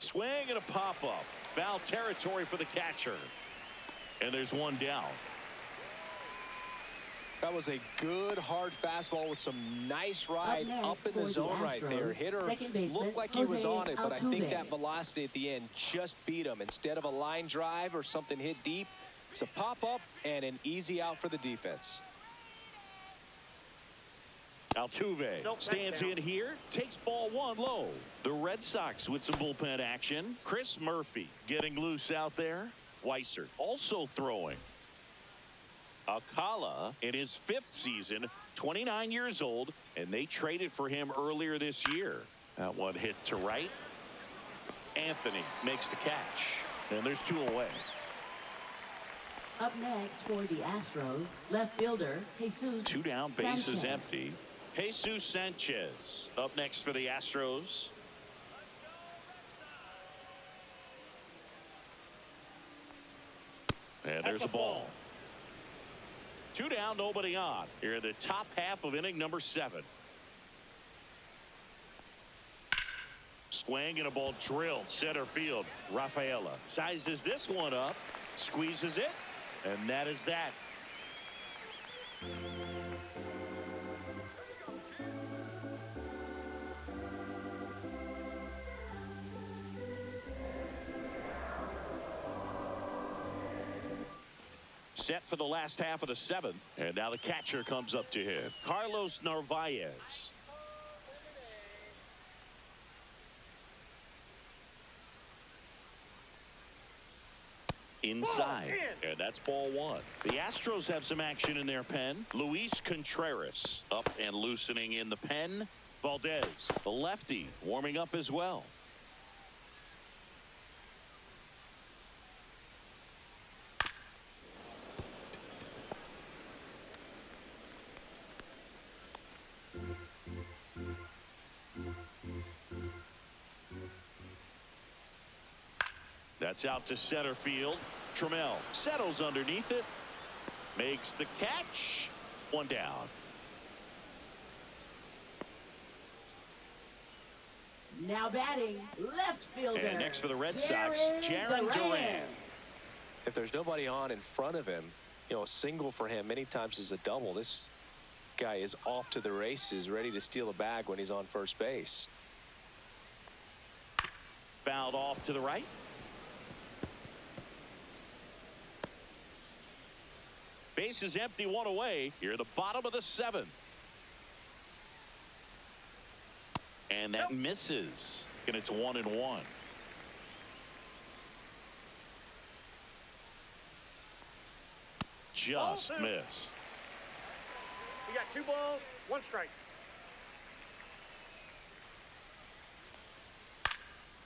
Swing and a pop-up. Foul territory for the catcher. And there's one down. That was a good hard fastball with some nice ride up in the zone right there. Hitter looked like he was on it, but I think that velocity at the end just beat him. Instead of a line drive or something hit deep, it's a pop-up and an easy out for the defense. Altuve stands in here, takes ball 1 low. The Red Sox with some bullpen action. Chris Murphy getting loose out there. Weiser also throwing. Alcala in his 5th season, 29 years old, and they traded for him earlier this year. That one hit to right. Anthony makes the catch, and there's 2 away. Up next for the Astros, left fielder Jesus 2 down, base is Sanchez. empty. Jesus Sanchez up next for the Astros. And there's a ball. 2 down, nobody on. Here in the top half of inning number 7. Swing and a ball drilled center field. Rafaela sizes this one up, squeezes it, and that is that. Set for the last half of the 7th, and now the catcher comes up to him. Carlos Narvaez. Inside, and that's ball 1. The Astros have some action in their pen. Luis Contreras up and loosening in the pen. Valdez, the lefty, warming up as well. That's out to center field. Trammell settles underneath it. Makes the catch. 1 down. Now batting, left fielder. And next for the Red Sox, Jarren Jarren Duran. If there's nobody on in front of him, you know, a single for him many times is a double. This guy is off to the races, ready to steal a bag when he's on first base. Fouled off to the right. Base is empty, one away. Here at the bottom of the 7th. And that misses. And it's 1-1. Just missed. You got 2 balls, 1 strike.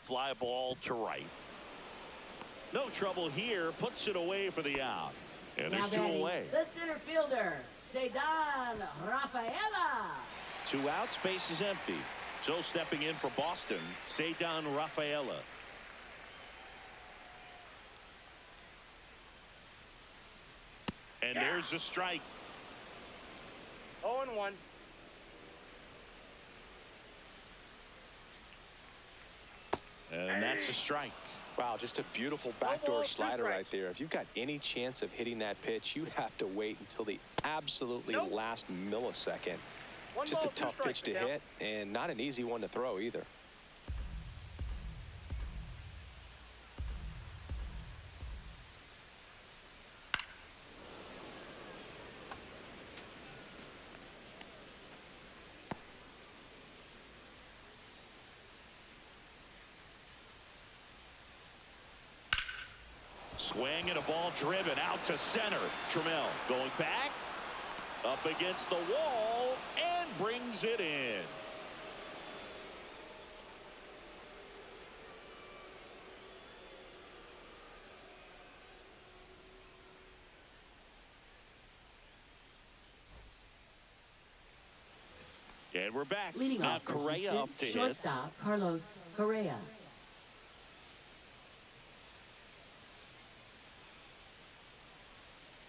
Fly ball to right. No trouble here. Puts it away for the out. And there's 2 away. The center fielder, Cedar Rafaela. 2 outs, base is empty. So stepping in for Boston, Cedar Rafaela. And there's a strike. 0-1. And that's a strike. Wow, just a beautiful backdoor slider right there. If you've got any chance of hitting that pitch, you have to wait until the absolutely last millisecond. Just a tough pitch to hit, and not an easy one to throw either. Swing and a ball driven out to center. Trammell going back up against the wall and brings it in. And we're back. Leading now off Correa up to hit. Shortstop Carlos Correa.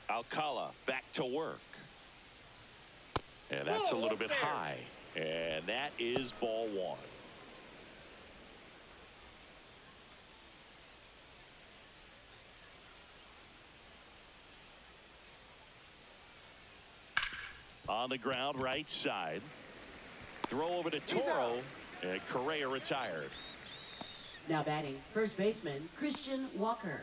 Alcala back to work. And that's a little bit high. And that is ball 1. On the ground, right side. Throw over to Toro. And Correa retired. Now batting, first baseman Christian Walker.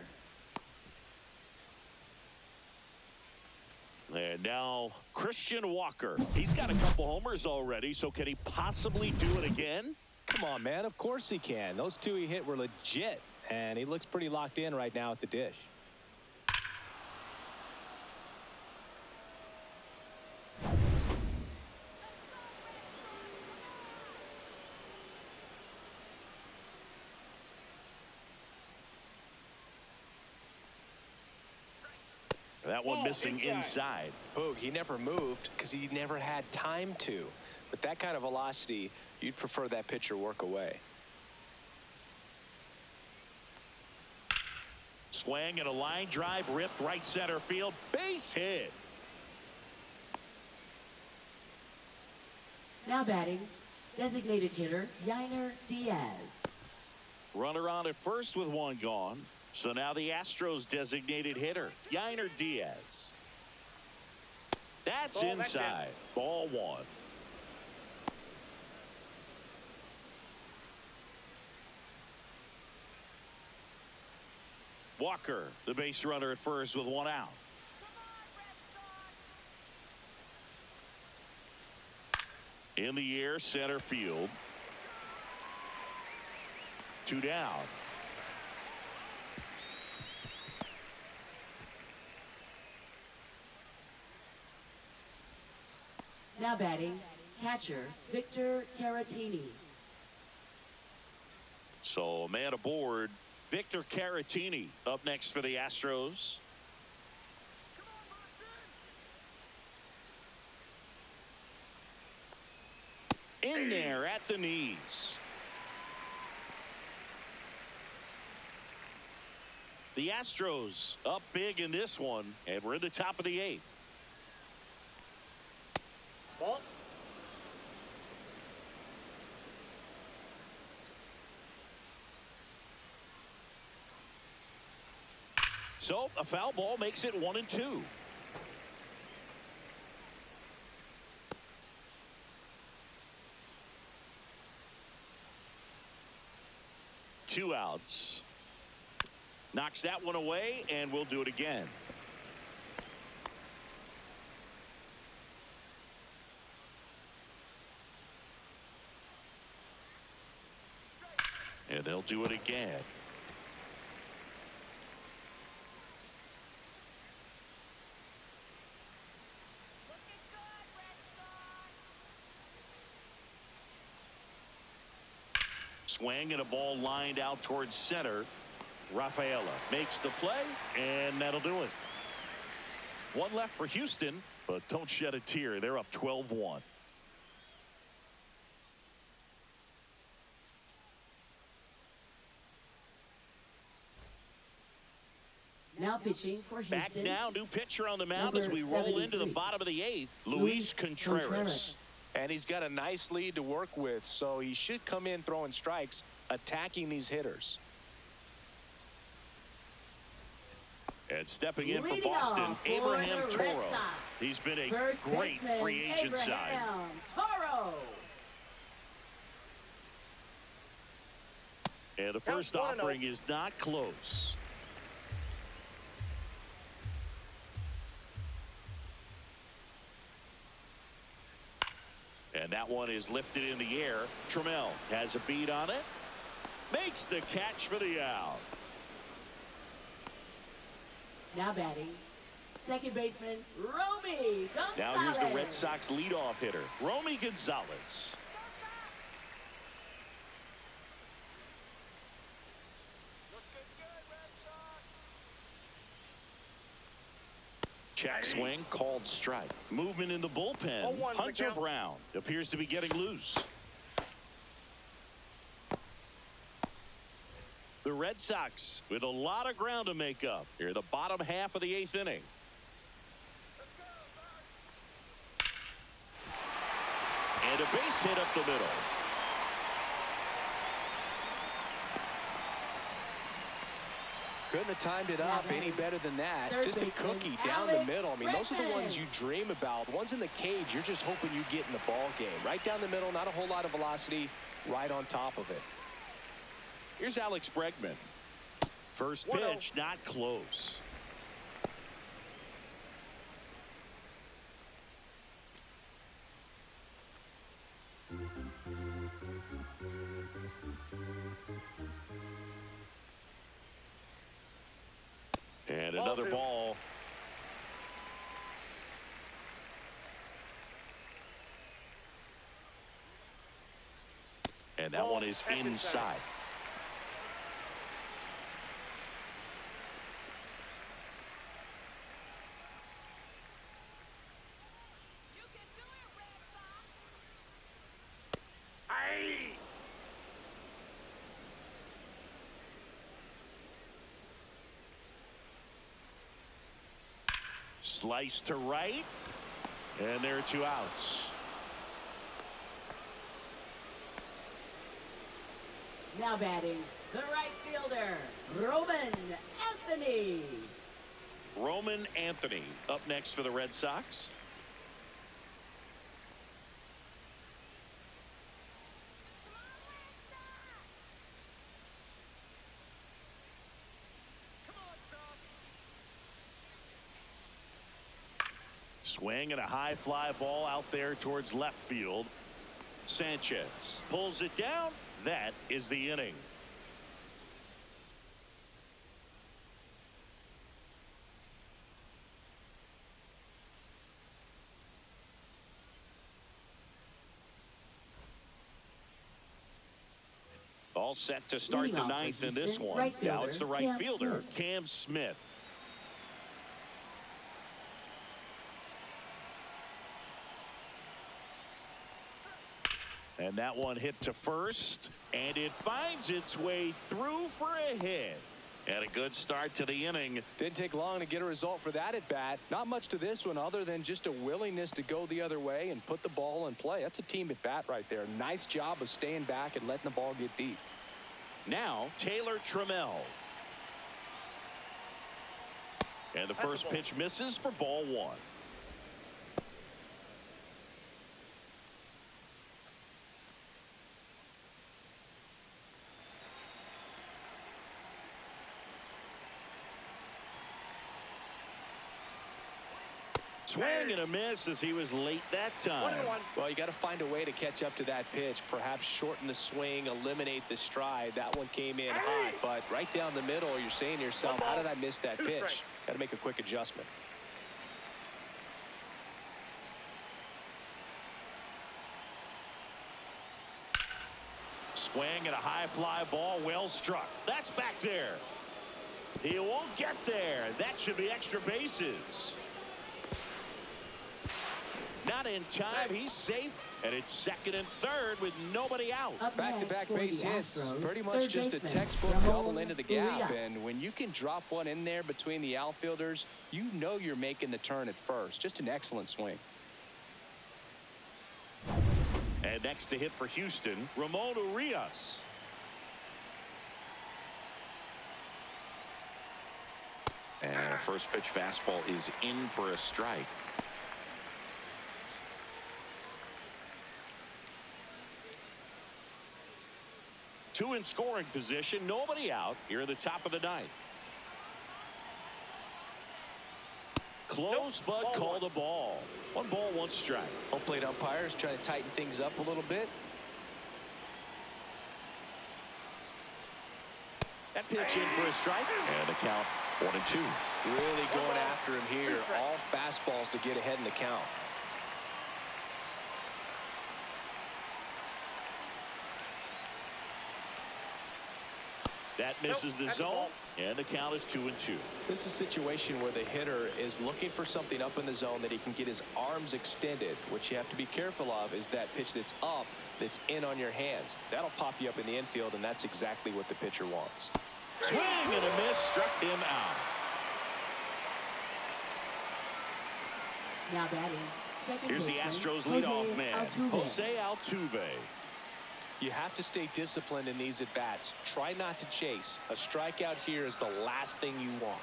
And now Christian Walker. He's got a couple homers already, so can he possibly do it again? Come on, man. Of course he can. Those 2 he hit were legit, and he looks pretty locked in right now at the dish. That one missing inside. Boog, he never moved because he never had time to. With that kind of velocity, you'd prefer that pitcher work away. Swing and a line drive ripped right center field. Base hit. Now batting, designated hitter Yainer Diaz. Runner on at first with 1 gone. So now the Astros designated hitter, Yainer Diaz. That's inside. Ball 1. Walker, the base runner at first with 1 out. In the air, center field. 2 down. Now batting, catcher Victor Caratini. So a man aboard, Victor Caratini up next for the Astros. In there at the knees. The Astros up big in this one, and we're in the top of the 8th. Ball. So a foul ball makes it 1-2. Two outs. Knocks that one away, and we'll do it again. And they'll do it again. Swing and a ball lined out towards center. Rafaela makes the play, and that'll do it. One left for Houston, but don't shed a tear. They're up 12-1. Now pitching for Houston. Back now, new pitcher on the mound as we roll into the bottom of the eighth. Luis Contreras. And he's got a nice lead to work with, so he should come in throwing strikes, attacking these hitters. And stepping in for Boston, Abraham Toro. He's been a great free agent sign. Toro. And the first offering is not close. And that one is lifted in the air. Trammell has a beat on it. Makes the catch for the out. Now batting, second baseman, Romy Gonzalez. Now here's the Red Sox leadoff hitter, Romy Gonzalez. Check swing, called strike. Movement in the bullpen. Hunter Brown appears to be getting loose. The Red Sox with a lot of ground to make up here, the bottom half of the eighth inning. And a base hit up the middle. Couldn't have timed it up any better than that. Just a cookie down the middle. I mean, those are the ones you dream about. The ones in the cage, you're just hoping you get in the ball game. Right down the middle, not a whole lot of velocity, right on top of it. Here's Alex Bregman. First pitch, not close. And another ball. And that one is inside. Slice to right, and there are two outs. Now batting, the right fielder, Roman Anthony. Roman Anthony up next for the Red Sox. Swing and a high fly ball out there towards left field. Sanchez pulls it down. That is the inning. All set to start the ninth in this one. Now it's the right fielder, Cam Smith. And that one hit to first, and it finds its way through for a hit. And a good start to the inning. Didn't take long to get a result for that at bat. Not much to this one other than just a willingness to go the other way and put the ball in play. That's a team at bat right there. Nice job of staying back and letting the ball get deep. Now Taylor Trammell. And the first pitch misses for ball one. Swing and a miss as he was late that time. 1-1. Well, you got to find a way to catch up to that pitch. Perhaps shorten the swing, eliminate the stride. That one came in hot, but right down the middle, you're saying to yourself, how did I miss that pitch? Got to make a quick adjustment. Swing and a high fly ball, well struck. That's back there. He won't get there. That should be extra bases. Not in time. He's safe. And it's second and third with nobody out. Back-to-back base hits. Pretty much just a textbook double into the gap. And when you can drop one in there between the outfielders, you know you're making the turn at first. Just an excellent swing. And next to hit for Houston, Ramon Urias. And a first pitch fastball is in for a strike. Two in scoring position, nobody out here in the top of the ninth. Close, but called a ball. 1 ball, 1 strike. Home plate umpires trying to tighten things up a little bit. That pitch in for a strike. And the count 1-2. Really going after him here. All fastballs to get ahead in the count. That misses the zone, and the count is 2-2. This is a situation where the hitter is looking for something up in the zone that he can get his arms extended. What you have to be careful of is that pitch that's up, that's in on your hands. That'll pop you up in the infield, and that's exactly what the pitcher wants. Swing and a miss, struck him out. Now batting. Here's the Astros leadoff man, Jose Altuve. You have to stay disciplined in these at-bats. Try not to chase. A strikeout here is the last thing you want.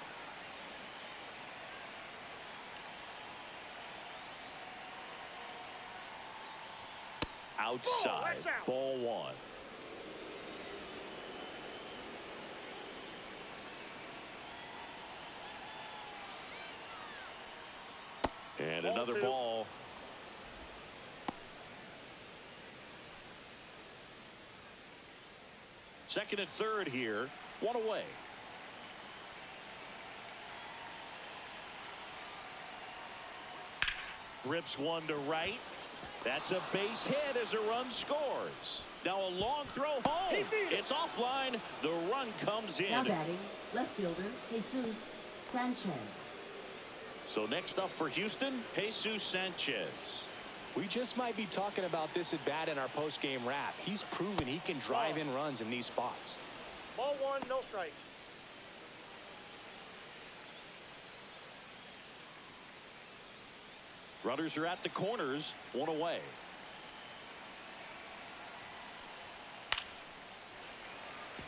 Outside, ball 1. And another ball. Second and third here, 1 away. Rips one to right. That's a base hit as a run scores. Now a long throw home. It's offline. The run comes in. Now batting, left fielder, Jesus Sanchez. So next up for Houston, Jesus Sanchez. We just might be talking about this at bat in our post-game wrap. He's proven he can drive in runs in these spots. Ball 1, no strike. Runners are at the corners, 1 away.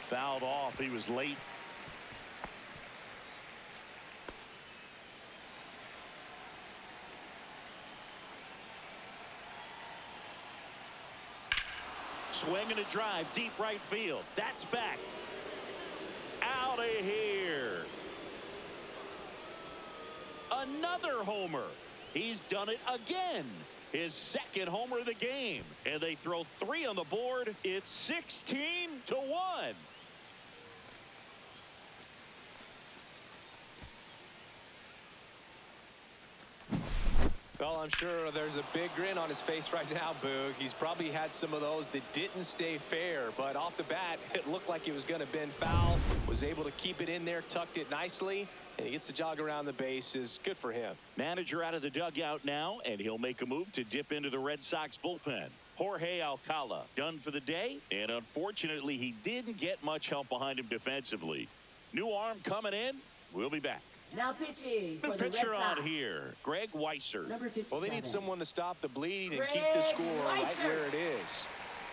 Fouled off. He was late. Swing and a drive, deep right field. That's back. Out of here. Another homer. He's done it again. His second homer of the game. And they throw 3 on the board. It's 16-1. Well, I'm sure there's a big grin on his face right now, Boog. He's probably had some of those that didn't stay fair, but off the bat, it looked like it was going to bend foul. Was able to keep it in there, tucked it nicely, and he gets the jog around the bases. Good for him. Manager out of the dugout now, and he'll make a move to dip into the Red Sox bullpen. Jorge Alcala done for the day, and unfortunately, he didn't get much help behind him defensively. New arm coming in. We'll be back. Now pitching for The the Red pitcher on Sox. here, Greg Weisser. Number 57. Well, they need someone to stop the bleeding and keep the score right where it is.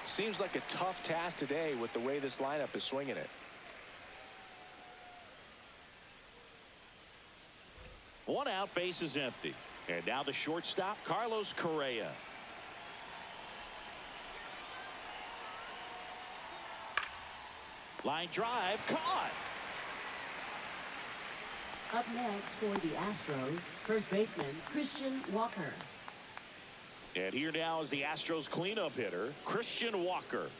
Seems like a tough task today with the way this lineup is swinging it. 1 out, base is empty. And now the shortstop, Carlos Correa. Line drive, caught. Up next for the Astros, first baseman Christian Walker. And here now is the Astros cleanup hitter, Christian Walker.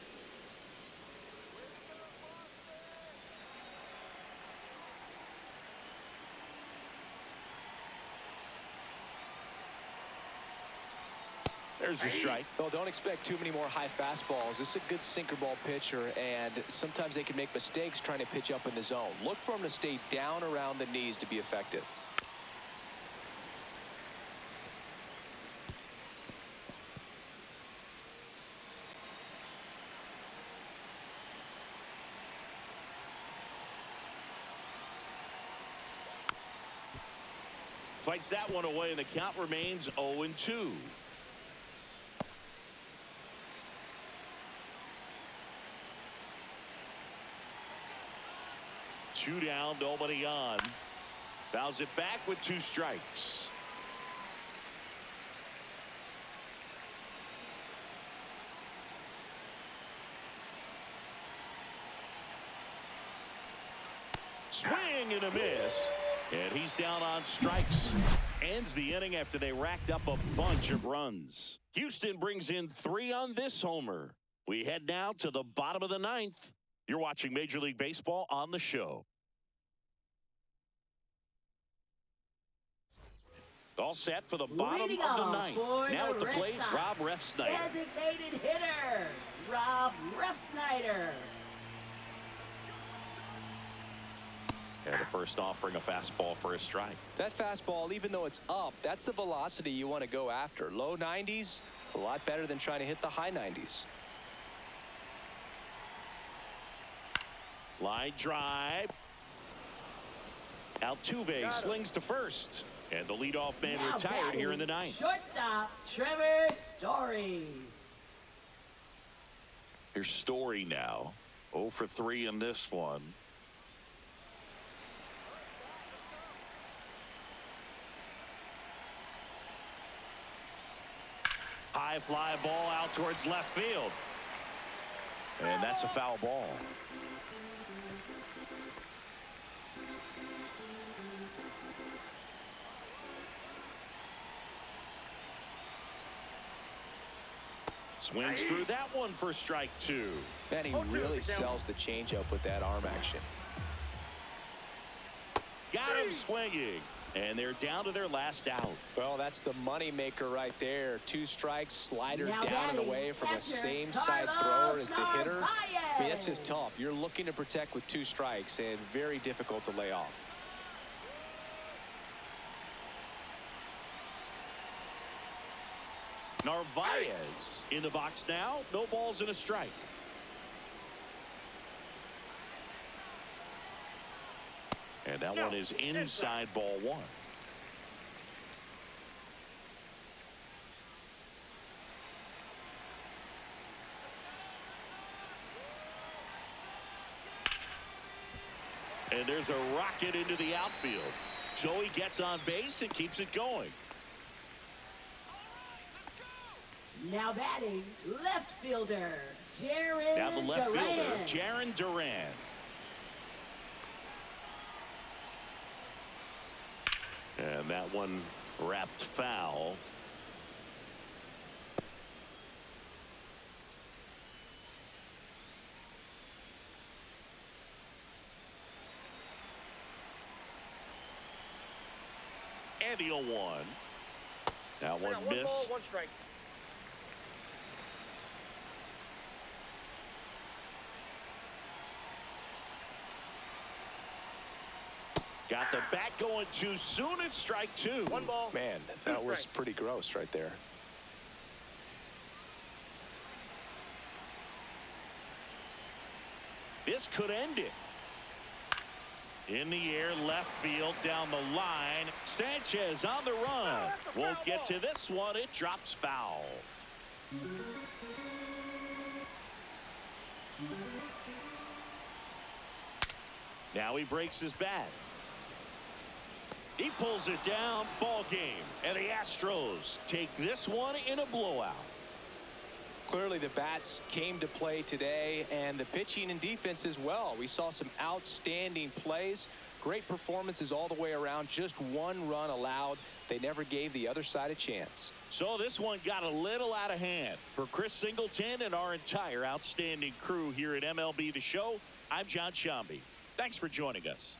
There's a strike. Well, don't expect too many more high fastballs. This is a good sinker ball pitcher, and sometimes they can make mistakes trying to pitch up in the zone. Look for him to stay down around the knees to be effective. Fights that one away, and the count remains 0-2. Two down, nobody on. Fouls it back with 2 strikes. Swing and a miss. And he's down on strikes. Ends the inning after they racked up a bunch of runs. Houston brings in 3 on this homer. We head now to the bottom of the 9th. You're watching Major League Baseball on the show. All set for the bottom of the 9th. Now at the plate, Rob Refsnyder. Designated hitter, Rob Refsnyder. And the first offering a fastball for a strike. That fastball, even though it's up, that's the velocity you want to go after. Low 90s, a lot better than trying to hit the high 90s. Line drive. Altuve slings to first. And the leadoff man Now retired here in the 9th. Shortstop, Trevor Story. Here's Story now. 0 for 3 in this one. High fly ball out towards left field. And that's a foul ball. Swings through that one for strike 2. Man, he really sells the changeup with that arm action. Got him swinging. And they're down to their last out. Well, that's the money maker right there. 2 strikes, slider Now down and batting, away from a catcher, same side Carlos thrower as the hitter. I mean, that's just Narvaez. tough. You're looking to protect with 2 strikes and very difficult to lay off. Narvaez in the box now. No balls and a strike. And that one is inside ball 1. And there's a rocket into the outfield. Joey gets on base and keeps it going. Now batting, left fielder, Jaron Now the left Duran. fielder, Jaron Duran. And that one wrapped foul. And the 0-1. That one One missed. ball, 1 strike. Got the bat going too soon. It's strike 2. 1 ball. Man, that was pretty gross right there. This could end it. In the air, left field, down the line. Sanchez on the run. Won't get to this one. It drops foul. Now he breaks his bat. He pulls it down. Ball game. And the Astros take this one in a blowout. Clearly the bats came to play today, and the pitching and defense as well. We saw some outstanding plays. Great performances all the way around. Just one run allowed. They never gave the other side a chance. So this one got a little out of hand. For Chris Singleton and our entire outstanding crew here at MLB The Show, I'm John Shambi. Thanks for joining us.